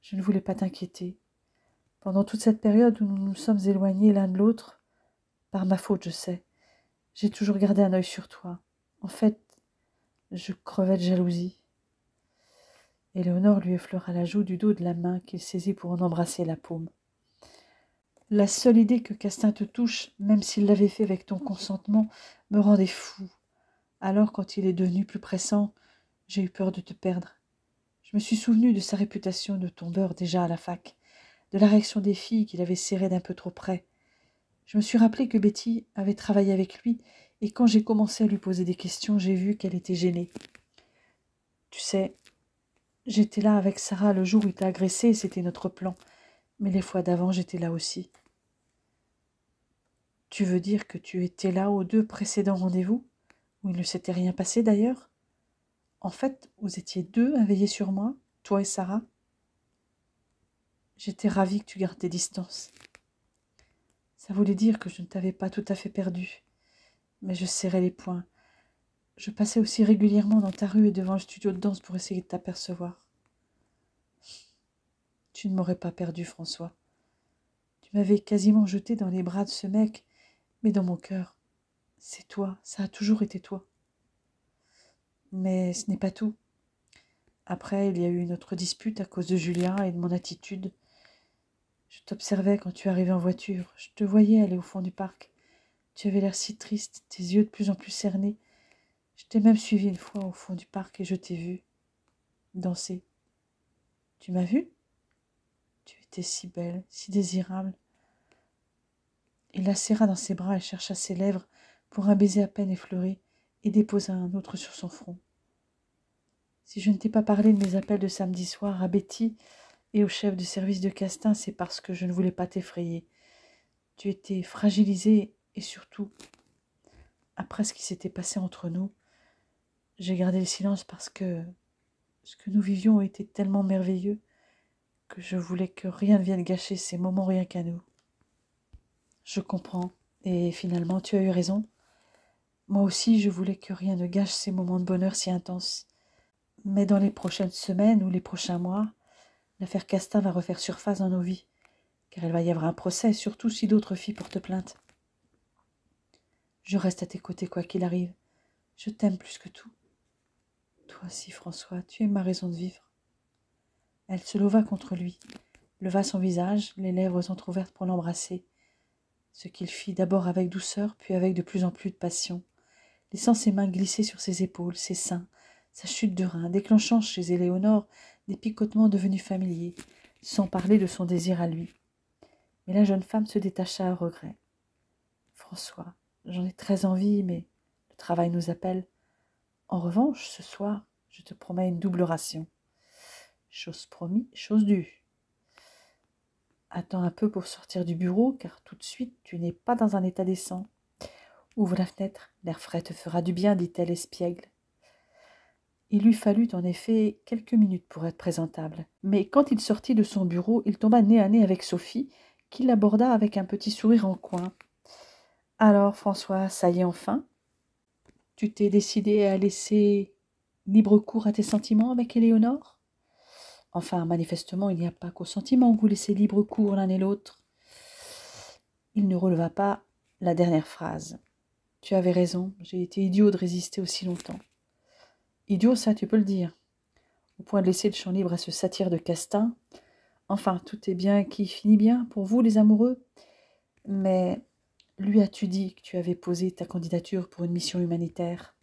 A: Je ne voulais pas t'inquiéter. Pendant toute cette période où nous nous sommes éloignés l'un de l'autre, par ma faute, je sais, j'ai toujours gardé un œil sur toi. En fait, je crevais de jalousie. » Éléonore lui effleura la joue du dos de la main qu'il saisit pour en embrasser la paume. « La seule idée que Castin te touche, même s'il l'avait fait avec ton consentement, me rendait fou. Alors, quand il est devenu plus pressant, j'ai eu peur de te perdre. Je me suis souvenu de sa réputation de tombeur déjà à la fac, de la réaction des filles qu'il avait serrées d'un peu trop près. Je me suis rappelé que Betty avait travaillé avec lui, et quand j'ai commencé à lui poser des questions, j'ai vu qu'elle était gênée. Tu sais, j'étais là avec Sarah le jour où il t'a agressé, c'était notre plan. Mais les fois d'avant, j'étais là aussi. » « Tu veux dire que tu étais là aux 2 précédents rendez-vous, où il ne s'était rien passé d'ailleurs? En fait, vous étiez 2 à veiller sur moi, toi et Sarah? J'étais ravie que tu gardes tes distances. Ça voulait dire que je ne t'avais pas tout à fait perdu, mais je serrais les poings. Je passais aussi régulièrement dans ta rue et devant le studio de danse pour essayer de t'apercevoir. Tu ne m'aurais pas perdu, François. Tu m'avais quasiment jeté dans les bras de ce mec, mais dans mon cœur, c'est toi, ça a toujours été toi. Mais ce n'est pas tout. Après, il y a eu notre dispute à cause de Julien et de mon attitude. Je t'observais quand tu arrivais en voiture. Je te voyais aller au fond du parc. Tu avais l'air si triste, tes yeux de plus en plus cernés. Je t'ai même suivi une fois au fond du parc et je t'ai vu danser. Tu m'as vue? Tu étais si belle, si désirable. Il la serra dans ses bras et chercha ses lèvres pour un baiser à peine effleuré et déposa un autre sur son front. Si je ne t'ai pas parlé de mes appels de samedi soir à Betty et au chef de service de Castin, c'est parce que je ne voulais pas t'effrayer. Tu étais fragilisée et surtout, après ce qui s'était passé entre nous, j'ai gardé le silence parce que ce que nous vivions était tellement merveilleux que je voulais que rien ne vienne gâcher ces moments rien qu'à nous. Je comprends, et finalement tu as eu raison. Moi aussi je voulais que rien ne gâche ces moments de bonheur si intenses. Mais dans les prochaines semaines ou les prochains mois, l'affaire Castin va refaire surface dans nos vies, car il va y avoir un procès, surtout si d'autres filles portent plainte. Je reste à tes côtés quoi qu'il arrive. Je t'aime plus que tout. Toi aussi, François, tu es ma raison de vivre. Elle se leva contre lui, leva son visage, les lèvres entr'ouvertes pour l'embrasser, ce qu'il fit d'abord avec douceur, puis avec de plus en plus de passion, laissant ses mains glisser sur ses épaules, ses seins, sa chute de rein, déclenchant chez Éléonore des picotements devenus familiers, sans parler de son désir à lui. Mais la jeune femme se détacha à regret. « François, j'en ai très envie, mais le travail nous appelle. En revanche, ce soir, je te promets une double ration. Chose promis, chose due. Attends un peu pour sortir du bureau, car tout de suite, tu n'es pas dans un état décent. Ouvre la fenêtre, l'air frais te fera du bien, dit-elle espiègle. » Il lui fallut en effet quelques minutes pour être présentable. Mais quand il sortit de son bureau, il tomba nez à nez avec Sophie, qui l'aborda avec un petit sourire en coin. « Alors, François, ça y est enfin? Tu t'es décidé à laisser libre cours à tes sentiments avec Éléonore? Enfin, manifestement, il n'y a pas qu'aux sentiments que vous laissez libre cours l'un et l'autre. » Il ne releva pas la dernière phrase. « Tu avais raison, j'ai été idiot de résister aussi longtemps. » Idiot, ça, tu peux le dire. Au point de laisser le champ libre à ce satyre de Castin. Enfin, tout est bien qui finit bien pour vous, les amoureux. Mais lui as-tu dit que tu avais posé ta candidature pour une mission humanitaire?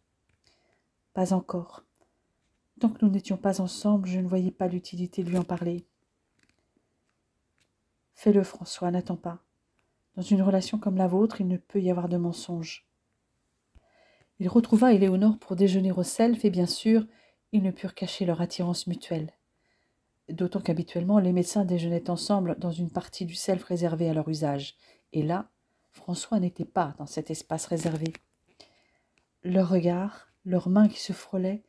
A: Pas encore. Tant que nous n'étions pas ensemble, je ne voyais pas l'utilité de lui en parler. Fais-le, François, n'attends pas. Dans une relation comme la vôtre, il ne peut y avoir de mensonge. Il retrouva Éléonore pour déjeuner au self et bien sûr, ils ne purent cacher leur attirance mutuelle. D'autant qu'habituellement, les médecins déjeunaient ensemble dans une partie du self réservée à leur usage. Et là, François n'était pas dans cet espace réservé. Leurs regards, leurs mains qui se frôlaient,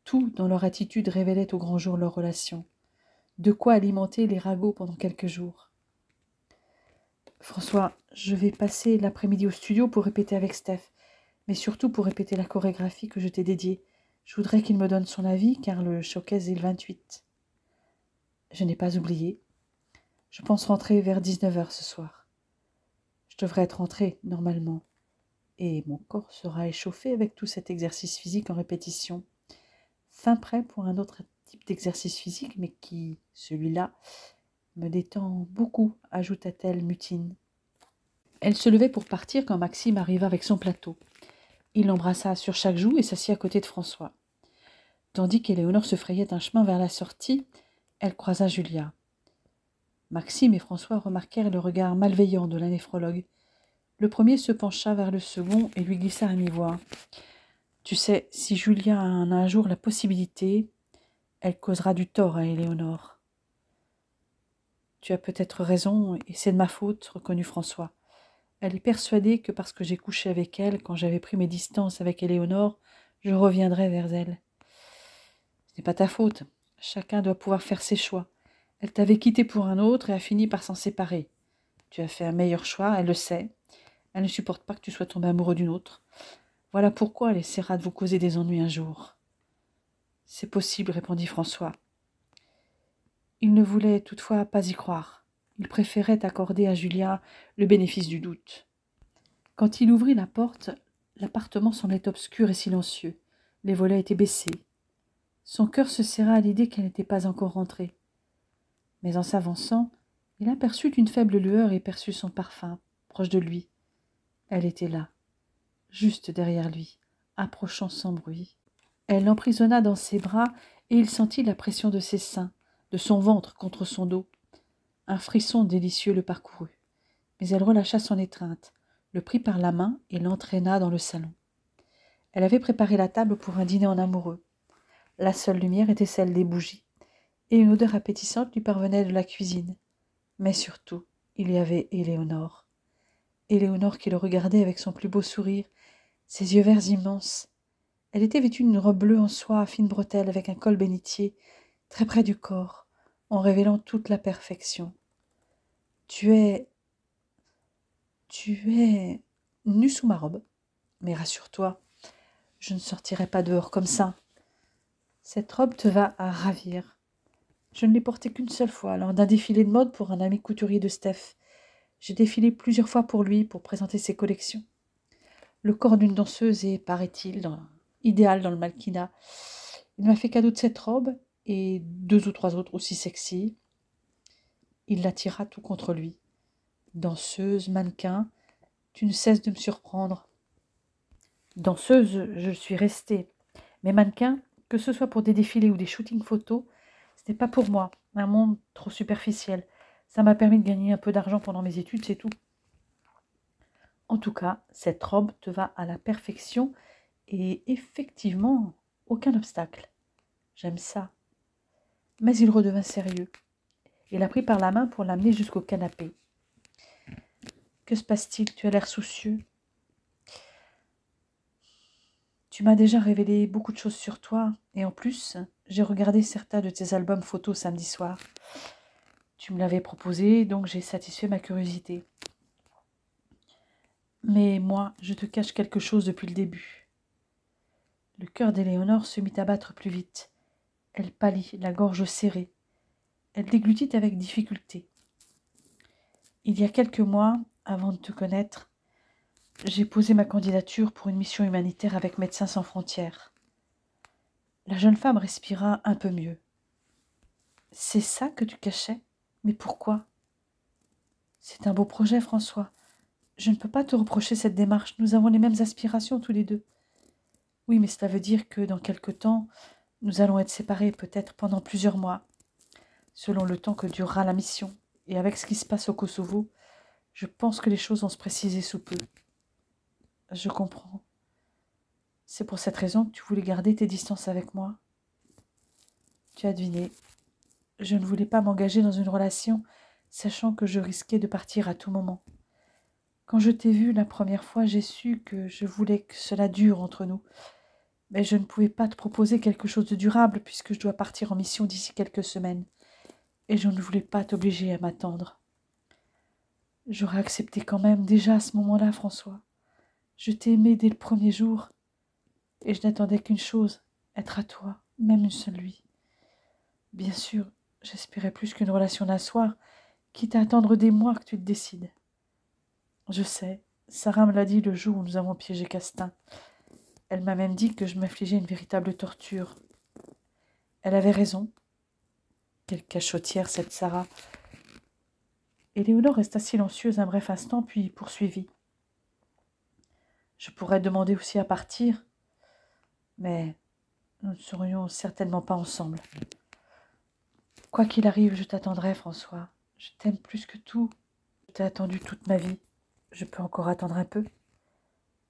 A: tout dans leur attitude révélait au grand jour leur relation. De quoi alimenter les ragots pendant quelques jours. François, je vais passer l'après-midi au studio pour répéter avec Steph, mais surtout pour répéter la chorégraphie que je t'ai dédiée. Je voudrais qu'il me donne son avis, car le showcase est le 28. Je n'ai pas oublié. Je pense rentrer vers 19h ce soir. Je devrais être rentrée, normalement. Et mon corps sera échauffé avec tout cet exercice physique en répétition. Fin prêt pour un autre type d'exercice physique, mais qui, celui-là, me détend beaucoup, ajouta-t-elle mutine. Elle se levait pour partir quand Maxime arriva avec son plateau. Il l'embrassa sur chaque joue et s'assit à côté de François. Tandis qu'Éléonore se frayait un chemin vers la sortie, elle croisa Julia. Maxime et François remarquèrent le regard malveillant de la néphrologue. Le premier se pencha vers le second et lui glissa à mi-voix. « Tu sais, si Julia en a un jour la possibilité, elle causera du tort à Éléonore. »« Tu as peut-être raison, et c'est de ma faute, reconnut François. Elle est persuadée que parce que j'ai couché avec elle, quand j'avais pris mes distances avec Éléonore, je reviendrai vers elle. Ce n'est pas ta faute. Chacun doit pouvoir faire ses choix. Elle t'avait quitté pour un autre et a fini par s'en séparer. Tu as fait un meilleur choix, elle le sait. Elle ne supporte pas que tu sois tombé amoureux d'une autre. Voilà pourquoi elle essaiera de vous causer des ennuis un jour. »« C'est possible, répondit François. Il ne voulait toutefois pas y croire. Il préférait accorder à Julia le bénéfice du doute. Quand il ouvrit la porte, l'appartement semblait obscur et silencieux. Les volets étaient baissés. Son cœur se serra à l'idée qu'elle n'était pas encore rentrée. Mais en s'avançant, il aperçut une faible lueur et perçut son parfum, proche de lui. Elle était là, juste derrière lui, approchant sans bruit. Elle l'emprisonna dans ses bras et il sentit la pression de ses seins, de son ventre contre son dos. Un frisson délicieux le parcourut. Mais elle relâcha son étreinte, le prit par la main et l'entraîna dans le salon. Elle avait préparé la table pour un dîner en amoureux. La seule lumière était celle des bougies, et une odeur appétissante lui parvenait de la cuisine. Mais surtout, il y avait Éléonore. Éléonore qui le regardait avec son plus beau sourire, ses yeux verts immenses. Elle était vêtue d'une robe bleue en soie à fines bretelles avec un col bénitier, très près du corps, en révélant toute la perfection. Tu es nue sous ma robe, mais rassure-toi, je ne sortirai pas dehors comme ça. Cette robe te va à ravir. Je ne l'ai portée qu'une seule fois, lors d'un défilé de mode pour un ami couturier de Steph. J'ai défilé plusieurs fois pour lui, pour présenter ses collections. Le corps d'une danseuse est, paraît-il, idéal dans le mannequinat. Il m'a fait cadeau de cette robe et 2 ou 3 autres aussi sexy. Il l'attira tout contre lui. Danseuse, mannequin, tu ne cesses de me surprendre. Danseuse, je suis restée. Mais mannequin, que ce soit pour des défilés ou des shootings photos, ce n'est pas pour moi, un monde trop superficiel. Ça m'a permis de gagner un peu d'argent pendant mes études, c'est tout. En tout cas, cette robe te va à la perfection et effectivement, aucun obstacle. J'aime ça. Mais il redevint sérieux. Il la prit par la main pour l'amener jusqu'au canapé. Que se passe-t-il? Tu as l'air soucieux. Tu m'as déjà révélé beaucoup de choses sur toi, et en plus, j'ai regardé certains de tes albums photos samedi soir. Tu me l'avais proposé, donc j'ai satisfait ma curiosité. Mais moi, je te cache quelque chose depuis le début. Le cœur d'Éléonore se mit à battre plus vite. Elle pâlit, la gorge serrée. Elle déglutit avec difficulté. Il y a quelques mois, avant de te connaître, j'ai posé ma candidature pour une mission humanitaire avec Médecins sans frontières. La jeune femme respira un peu mieux. C'est ça que tu cachais? Mais pourquoi? C'est un beau projet, François. Je ne peux pas te reprocher cette démarche. Nous avons les mêmes aspirations tous les deux. Oui, mais cela veut dire que dans quelque temps, nous allons être séparés, peut-être pendant plusieurs mois, selon le temps que durera la mission. Et avec ce qui se passe au Kosovo, Je pense que les choses vont se préciser sous peu. Je comprends. C'est pour cette raison que tu voulais garder tes distances avec moi. Tu as deviné. Je ne voulais pas m'engager dans une relation, sachant que je risquais de partir à tout moment. Quand je t'ai vu la première fois, j'ai su que je voulais que cela dure entre nous. Mais je ne pouvais pas te proposer quelque chose de durable puisque je dois partir en mission d'ici quelques semaines. Et je ne voulais pas t'obliger à m'attendre. J'aurais accepté quand même déjà à ce moment-là, François. Je t'ai aimé dès le premier jour. Et je n'attendais qu'une chose, être à toi, même une seule nuit. Bien sûr, j'espérais plus qu'une relation d'un soir, quitte à attendre des mois que tu te décides. Je sais, Sarah me l'a dit le jour où nous avons piégé Castin. Elle m'a même dit que je m'infligeais une véritable torture. Elle avait raison. Quelle cachottière, cette Sarah. Éléonore resta silencieuse un bref instant, puis poursuivit. Je pourrais demander aussi à partir, mais nous ne serions certainement pas ensemble. Quoi qu'il arrive, je t'attendrai, François. Je t'aime plus que tout. Je t'ai attendu toute ma vie. Je peux encore attendre un peu.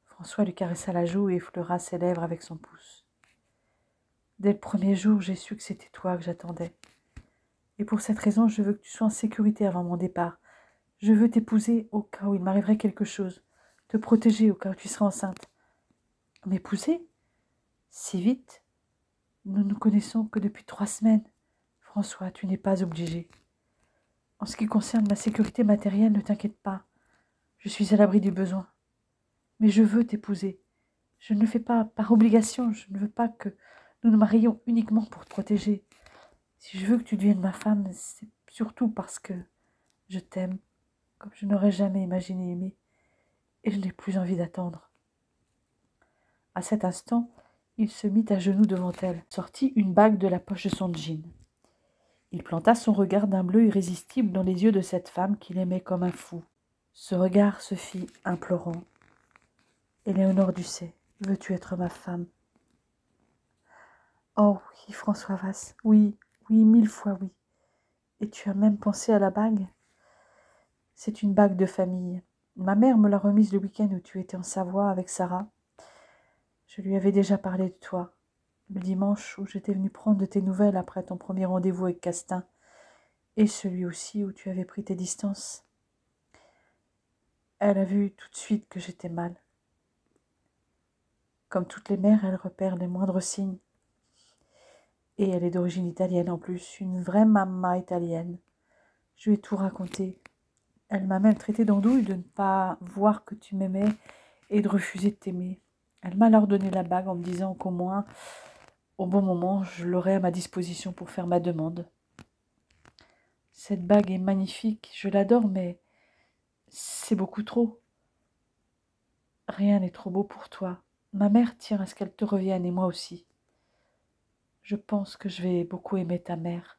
A: François lui caressa la joue et effleura ses lèvres avec son pouce. Dès le premier jour, j'ai su que c'était toi que j'attendais. Et pour cette raison, je veux que tu sois en sécurité avant mon départ. Je veux t'épouser au cas où il m'arriverait quelque chose, te protéger au cas où tu serais enceinte. M'épouser? Si vite? Nous ne nous connaissons que depuis 3 semaines. François, tu n'es pas obligé. En ce qui concerne ma sécurité matérielle, ne t'inquiète pas. Je suis à l'abri du besoin. Mais je veux t'épouser. Je ne le fais pas par obligation. Je ne veux pas que nous nous marions uniquement pour te protéger. Si je veux que tu deviennes ma femme, c'est surtout parce que je t'aime, comme je n'aurais jamais imaginé aimer, et je n'ai plus envie d'attendre. À cet instant, il se mit à genoux devant elle, sortit une bague de la poche de son jean. Il planta son regard d'un bleu irrésistible dans les yeux de cette femme qu'il aimait comme un fou. Ce regard se fit implorant. « Éléonore Ducet, veux-tu être ma femme ?» « Oh oui, François Vasse, oui, oui, 1000 fois oui. Et tu as même pensé à la bague ? C'est une bague de famille. Ma mère me l'a remise le week-end où tu étais en Savoie avec Sarah. Je lui avais déjà parlé de toi, le dimanche où j'étais venue prendre de tes nouvelles après ton premier rendez-vous avec Castin, et celui aussi où tu avais pris tes distances. Elle a vu tout de suite que j'étais mal. Comme toutes les mères, elle repère les moindres signes. Et elle est d'origine italienne en plus, une vraie mamma italienne. Je lui ai tout raconté. Elle m'a même traité d'andouille de ne pas voir que tu m'aimais et de refuser de t'aimer. Elle m'a alors donné la bague en me disant qu'au moins, au bon moment, je l'aurais à ma disposition pour faire ma demande. Cette bague est magnifique, je l'adore, mais c'est beaucoup trop. Rien n'est trop beau pour toi. Ma mère tient à ce qu'elle te revienne et moi aussi. Je pense que je vais beaucoup aimer ta mère.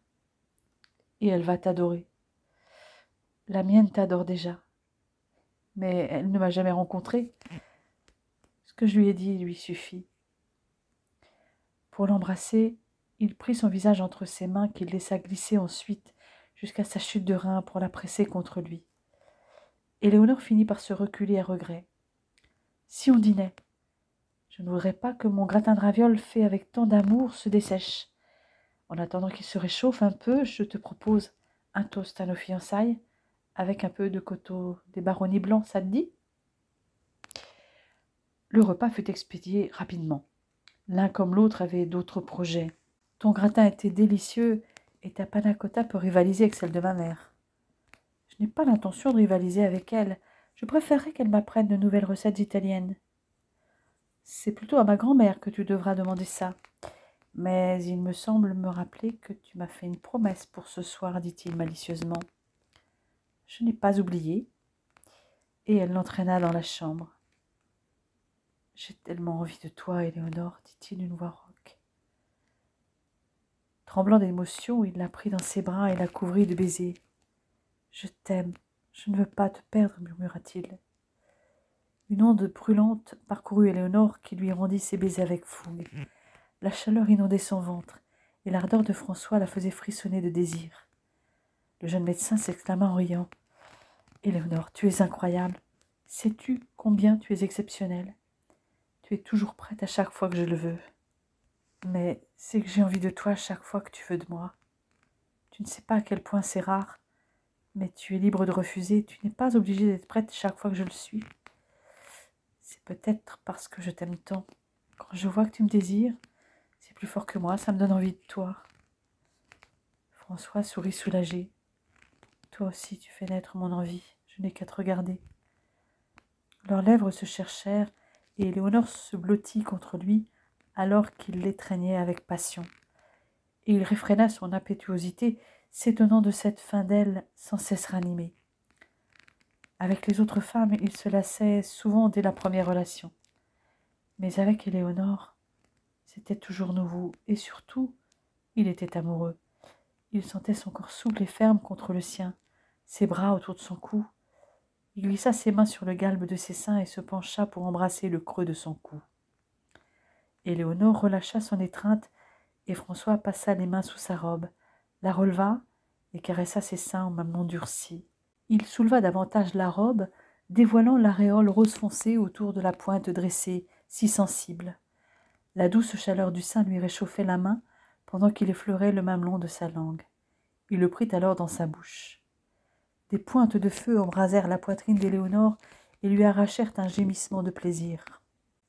A: Et elle va t'adorer. La mienne t'adore déjà. Mais elle ne m'a jamais rencontrée. Ce que je lui ai dit lui suffit. Pour l'embrasser, il prit son visage entre ses mains qu'il laissa glisser ensuite jusqu'à sa chute de rein pour la presser contre lui. Éléonore finit par se reculer à regret. Si on dînait, je ne voudrais pas que mon gratin de ravioles fait avec tant d'amour se dessèche. En attendant qu'il se réchauffe un peu, je te propose un toast à nos fiançailles avec un peu de coteaux des baronnies blancs, ça te dit ? Le repas fut expédié rapidement. L'un comme l'autre avait d'autres projets. Ton gratin était délicieux et ta panna cotta peut rivaliser avec celle de ma mère. Je n'ai pas l'intention de rivaliser avec elle. Je préférerais qu'elle m'apprenne de nouvelles recettes italiennes. C'est plutôt à ma grand-mère que tu devras demander ça. Mais il me semble me rappeler que tu m'as fait une promesse pour ce soir, dit-il malicieusement. Je n'ai pas oublié. Et elle l'entraîna dans la chambre. J'ai tellement envie de toi, Éléonore, dit-il d'une voix rauque. Tremblant d'émotion, il la prit dans ses bras et la couvrit de baisers. Je t'aime, je ne veux pas te perdre, murmura-t-il. Une onde brûlante parcourut Éléonore qui lui rendit ses baisers avec fougue. La chaleur inondait son ventre et l'ardeur de François la faisait frissonner de désir. Le jeune médecin s'exclama en riant. Éléonore, tu es incroyable. Sais-tu combien tu es exceptionnelle? Tu es toujours prête à chaque fois que je le veux. Mais c'est que j'ai envie de toi chaque fois que tu veux de moi. Tu ne sais pas à quel point c'est rare, mais tu es libre de refuser. Tu n'es pas obligée d'être prête chaque fois que je le suis. C'est peut-être parce que je t'aime tant. Quand je vois que tu me désires, c'est plus fort que moi, ça me donne envie de toi. François sourit soulagé. Toi aussi, tu fais naître mon envie. Je n'ai qu'à te regarder. Leurs lèvres se cherchèrent, et Éléonore se blottit contre lui alors qu'il l'étreignait avec passion. Et il réfréna son impétuosité, s'étonnant de cette fin d'elle sans cesse ranimée. Avec les autres femmes, il se lassait souvent dès la première relation. Mais avec Éléonore, c'était toujours nouveau, et surtout, il était amoureux. Il sentait son corps souple et ferme contre le sien, ses bras autour de son cou. Il glissa ses mains sur le galbe de ses seins et se pencha pour embrasser le creux de son cou. Éléonore relâcha son étreinte et François passa les mains sous sa robe, la releva et caressa ses seins aux mamelons durcis. Il souleva davantage la robe, dévoilant l'aréole rose foncé autour de la pointe dressée, si sensible. La douce chaleur du sein lui réchauffait la main pendant qu'il effleurait le mamelon de sa langue. Il le prit alors dans sa bouche. Des pointes de feu embrasèrent la poitrine d'Éléonore et lui arrachèrent un gémissement de plaisir.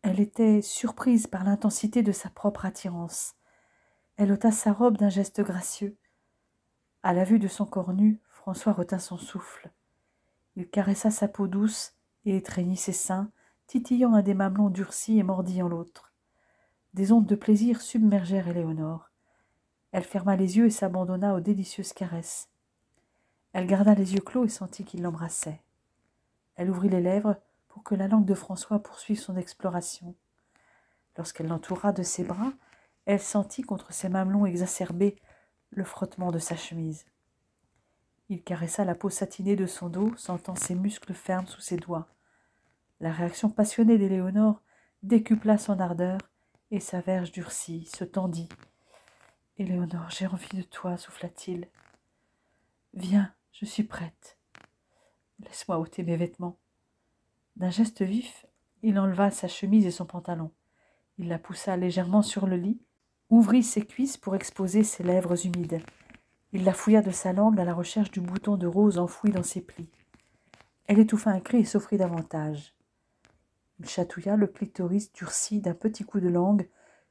A: Elle était surprise par l'intensité de sa propre attirance. Elle ôta sa robe d'un geste gracieux. À la vue de son corps nu, François retint son souffle. Il caressa sa peau douce et étreignit ses seins, titillant un des mamelons durcis et mordillant l'autre. Des ondes de plaisir submergèrent Éléonore. Elle ferma les yeux et s'abandonna aux délicieuses caresses. Elle garda les yeux clos et sentit qu'il l'embrassait. Elle ouvrit les lèvres pour que la langue de François poursuive son exploration. Lorsqu'elle l'entoura de ses bras, elle sentit contre ses mamelons exacerbés le frottement de sa chemise. Il caressa la peau satinée de son dos, sentant ses muscles fermes sous ses doigts. La réaction passionnée d'Éléonore décupla son ardeur et sa verge durcie se tendit. « Éléonore, j'ai envie de toi, souffla-t-il. Viens, je suis prête. Laisse-moi ôter mes vêtements. » D'un geste vif, il enleva sa chemise et son pantalon. Il la poussa légèrement sur le lit, ouvrit ses cuisses pour exposer ses lèvres humides. Il la fouilla de sa langue à la recherche du bouton de rose enfoui dans ses plis. Elle étouffa un cri et s'offrit davantage. Il chatouilla le clitoris durci d'un petit coup de langue,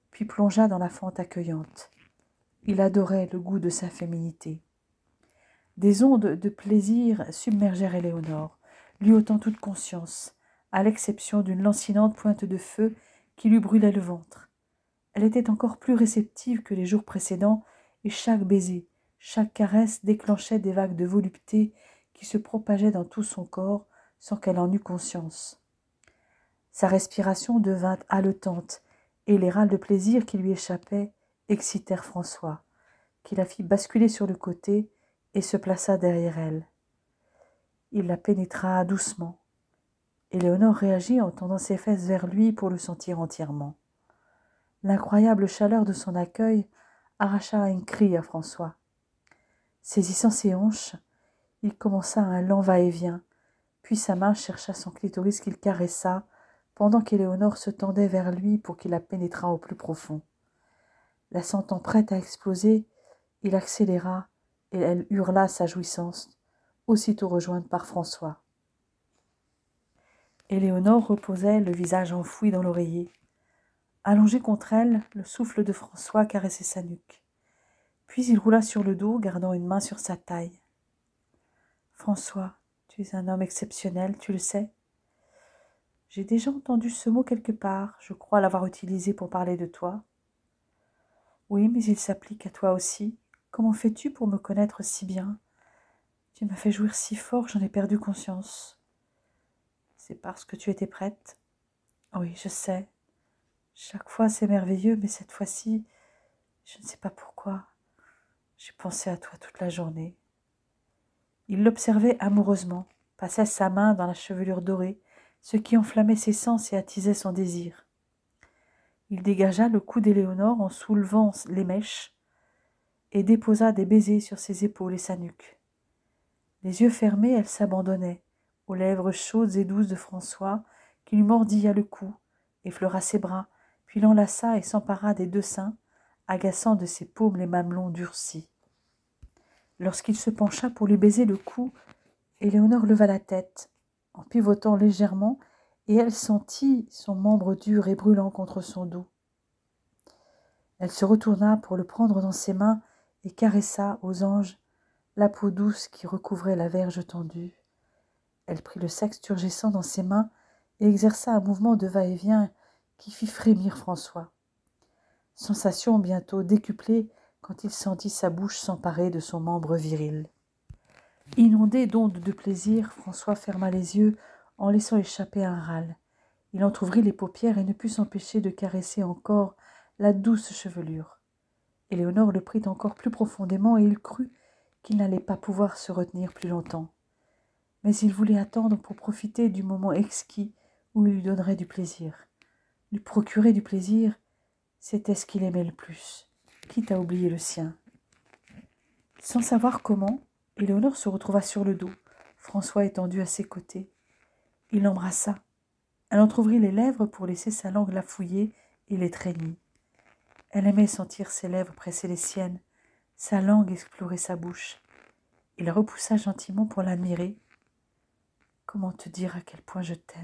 A: puis plongea dans la fente accueillante. Il adorait le goût de sa féminité. Des ondes de plaisir submergèrent Éléonore, lui ôtant toute conscience, à l'exception d'une lancinante pointe de feu qui lui brûlait le ventre. Elle était encore plus réceptive que les jours précédents, et chaque baiser, chaque caresse déclenchait des vagues de volupté qui se propageaient dans tout son corps sans qu'elle en eût conscience. Sa respiration devint haletante, et les râles de plaisir qui lui échappaient excitèrent François, qui la fit basculer sur le côté et se plaça derrière elle. Il la pénétra doucement. Éléonore réagit en tendant ses fesses vers lui pour le sentir entièrement. L'incroyable chaleur de son accueil arracha un cri à François. Saisissant ses hanches, il commença un lent va-et-vient, puis sa main chercha son clitoris qu'il caressa, pendant qu'Éléonore se tendait vers lui pour qu'il la pénétrât au plus profond. La sentant prête à exploser, il accéléra et elle hurla sa jouissance, aussitôt rejointe par François. Éléonore reposait le visage enfoui dans l'oreiller. Allongé contre elle, le souffle de François caressait sa nuque. Puis il roula sur le dos, gardant une main sur sa taille. « François, tu es un homme exceptionnel, tu le sais. J'ai déjà entendu ce mot quelque part, je crois l'avoir utilisé pour parler de toi. Oui, mais il s'applique à toi aussi. Comment fais-tu pour me connaître si bien? Tu m'as fait jouir si fort que j'en ai perdu conscience. C'est parce que tu étais prête? Oui, je sais. Chaque fois c'est merveilleux, mais cette fois-ci, je ne sais pas pourquoi. J'ai pensé à toi toute la journée. » Il l'observait amoureusement, passait sa main dans la chevelure dorée, ce qui enflammait ses sens et attisait son désir. Il dégagea le cou d'Éléonore en soulevant les mèches et déposa des baisers sur ses épaules et sa nuque. Les yeux fermés, elle s'abandonnait, aux lèvres chaudes et douces de François, qui lui mordilla le cou, effleura ses bras, puis l'enlaça et s'empara des deux seins, agaçant de ses paumes les mamelons durcis. Lorsqu'il se pencha pour lui baiser le cou, Éléonore leva la tête, en pivotant légèrement, et elle sentit son membre dur et brûlant contre son dos. Elle se retourna pour le prendre dans ses mains et caressa aux anges la peau douce qui recouvrait la verge tendue. Elle prit le sexe turgescent dans ses mains et exerça un mouvement de va-et-vient qui fit frémir François. Sensation bientôt décuplée quand il sentit sa bouche s'emparer de son membre viril. Inondé d'ondes de plaisir, François ferma les yeux en laissant échapper un râle. Il entr'ouvrit les paupières et ne put s'empêcher de caresser encore la douce chevelure. Éléonore le prit encore plus profondément et il crut qu'il n'allait pas pouvoir se retenir plus longtemps. Mais il voulait attendre pour profiter du moment exquis où il lui donnerait du plaisir. Lui procurer du plaisir, c'était ce qu'il aimait le plus, quitte à oublier le sien. Sans savoir comment, Éléonore se retrouva sur le dos, François étendu à ses côtés. Il l'embrassa. Elle entr'ouvrit les lèvres pour laisser sa langue la fouiller et l'étreignit. Elle aimait sentir ses lèvres presser les siennes, sa langue explorer sa bouche. Il la repoussa gentiment pour l'admirer. « Comment te dire à quel point je t'aime ?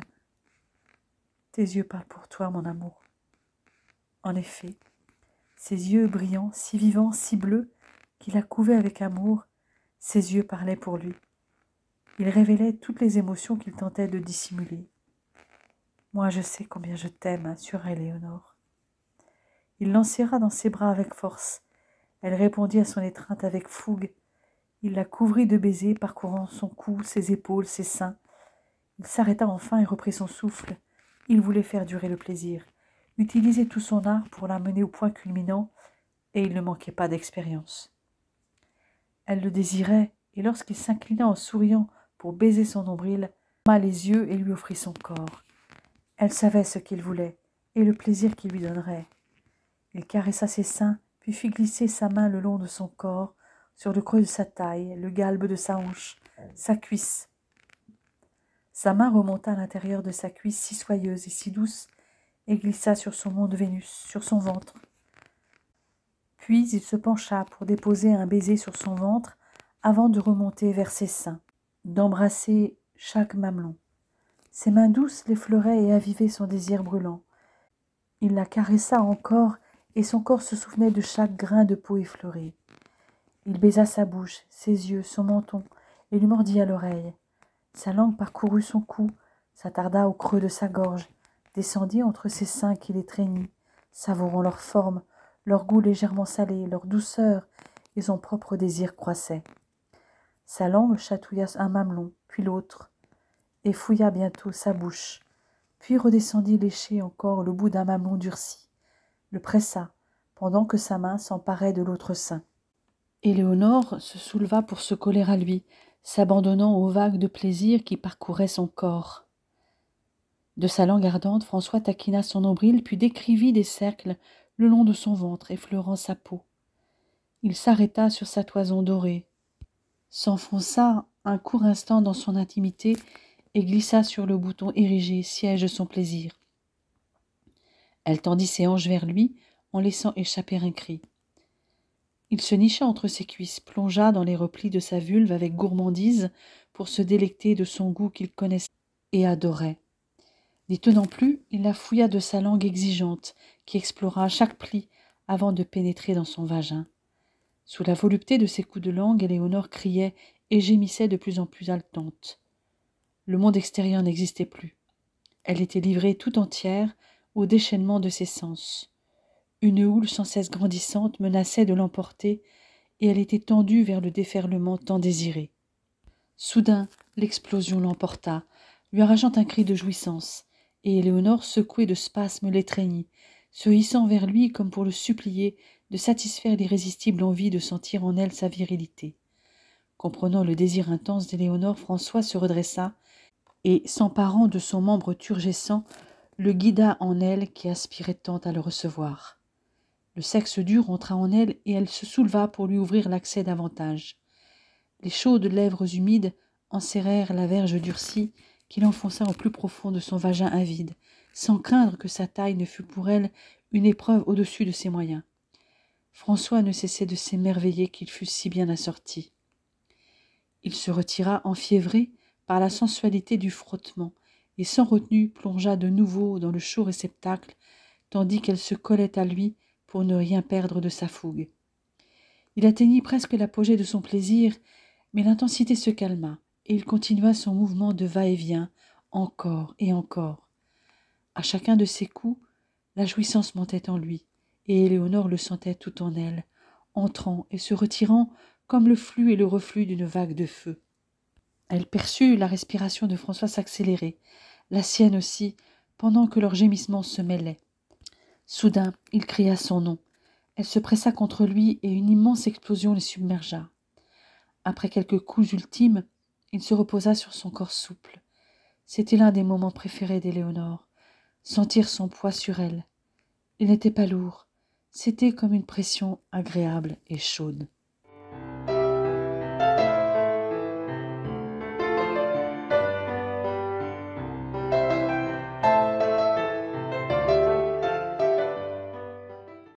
A: Tes yeux parlent pour toi, mon amour. » En effet, ses yeux brillants, si vivants, si bleus, qui la couvaient avec amour, ses yeux parlaient pour lui. Ils révélaient toutes les émotions qu'il tentait de dissimuler. « Moi, je sais combien je t'aime, assura Éléonore. » Il l'enserra dans ses bras avec force. Elle répondit à son étreinte avec fougue. Il la couvrit de baisers, parcourant son cou, ses épaules, ses seins. Il s'arrêta enfin et reprit son souffle. Il voulait faire durer le plaisir, utiliser tout son art pour la mener au point culminant, et il ne manquait pas d'expérience. Elle le désirait, et lorsqu'il s'inclina en souriant pour baiser son nombril, ferma les yeux et lui offrit son corps. Elle savait ce qu'il voulait, et le plaisir qu'il lui donnerait. Il caressa ses seins, puis fit glisser sa main le long de son corps, sur le creux de sa taille, le galbe de sa hanche, sa cuisse. Sa main remonta à l'intérieur de sa cuisse si soyeuse et si douce, et glissa sur son mont de Vénus, sur son ventre. Puis il se pencha pour déposer un baiser sur son ventre, avant de remonter vers ses seins, d'embrasser chaque mamelon. Ses mains douces l'effleuraient et avivaient son désir brûlant. Il la caressa encore, et son corps se souvenait de chaque grain de peau effleuré. Il baisa sa bouche, ses yeux, son menton, et lui mordit à l'oreille. Sa langue parcourut son cou, s'attarda au creux de sa gorge, descendit entre ses seins qu'il étreignit, savourant leur forme, leur goût légèrement salé, leur douceur, et son propre désir croissait. Sa langue chatouilla un mamelon, puis l'autre, et fouilla bientôt sa bouche, puis redescendit lécher encore le bout d'un mamelon durci, le pressa, pendant que sa main s'emparait de l'autre sein. Éléonore se souleva pour se coller à lui, s'abandonnant aux vagues de plaisir qui parcouraient son corps. De sa langue ardente, François taquina son nombril, puis décrivit des cercles le long de son ventre, effleurant sa peau. Il s'arrêta sur sa toison dorée, s'enfonça un court instant dans son intimité et glissa sur le bouton érigé, siège de son plaisir. Elle tendit ses hanches vers lui, en laissant échapper un cri. Il se nicha entre ses cuisses, plongea dans les replis de sa vulve avec gourmandise pour se délecter de son goût qu'il connaissait et adorait. N'y tenant plus, il la fouilla de sa langue exigeante, qui explora chaque pli avant de pénétrer dans son vagin. Sous la volupté de ses coups de langue, Éléonore criait et gémissait de plus en plus haletante. Le monde extérieur n'existait plus. Elle était livrée tout entière au déchaînement de ses sens. Une houle sans cesse grandissante menaçait de l'emporter, et elle était tendue vers le déferlement tant désiré. Soudain, l'explosion l'emporta, lui arrachant un cri de jouissance, et Éléonore, secouée de spasmes, l'étreignit, se hissant vers lui comme pour le supplier de satisfaire l'irrésistible envie de sentir en elle sa virilité. Comprenant le désir intense d'Éléonore, François se redressa, et, s'emparant de son membre turgescent, le guida en elle qui aspirait tant à le recevoir. Le sexe dur entra en elle et elle se souleva pour lui ouvrir l'accès davantage. Les chaudes lèvres humides enserrèrent la verge durcie qu'il enfonça au plus profond de son vagin avide, sans craindre que sa taille ne fût pour elle une épreuve au-dessus de ses moyens. François ne cessait de s'émerveiller qu'il fût si bien assorti. Il se retira enfiévré par la sensualité du frottement, et sans retenue plongea de nouveau dans le chaud réceptacle, tandis qu'elle se collait à lui pour ne rien perdre de sa fougue. Il atteignit presque l'apogée de son plaisir, mais l'intensité se calma, et il continua son mouvement de va-et-vient, encore et encore. À chacun de ses coups, la jouissance montait en lui, et Éléonore le sentait tout en elle, entrant et se retirant comme le flux et le reflux d'une vague de feu. Elle perçut la respiration de François s'accélérer, la sienne aussi, pendant que leurs gémissements se mêlaient. Soudain, il cria son nom. Elle se pressa contre lui et une immense explosion les submergea. Après quelques coups ultimes, il se reposa sur son corps souple. C'était l'un des moments préférés d'Éléonore, sentir son poids sur elle. Il n'était pas lourd, c'était comme une pression agréable et chaude.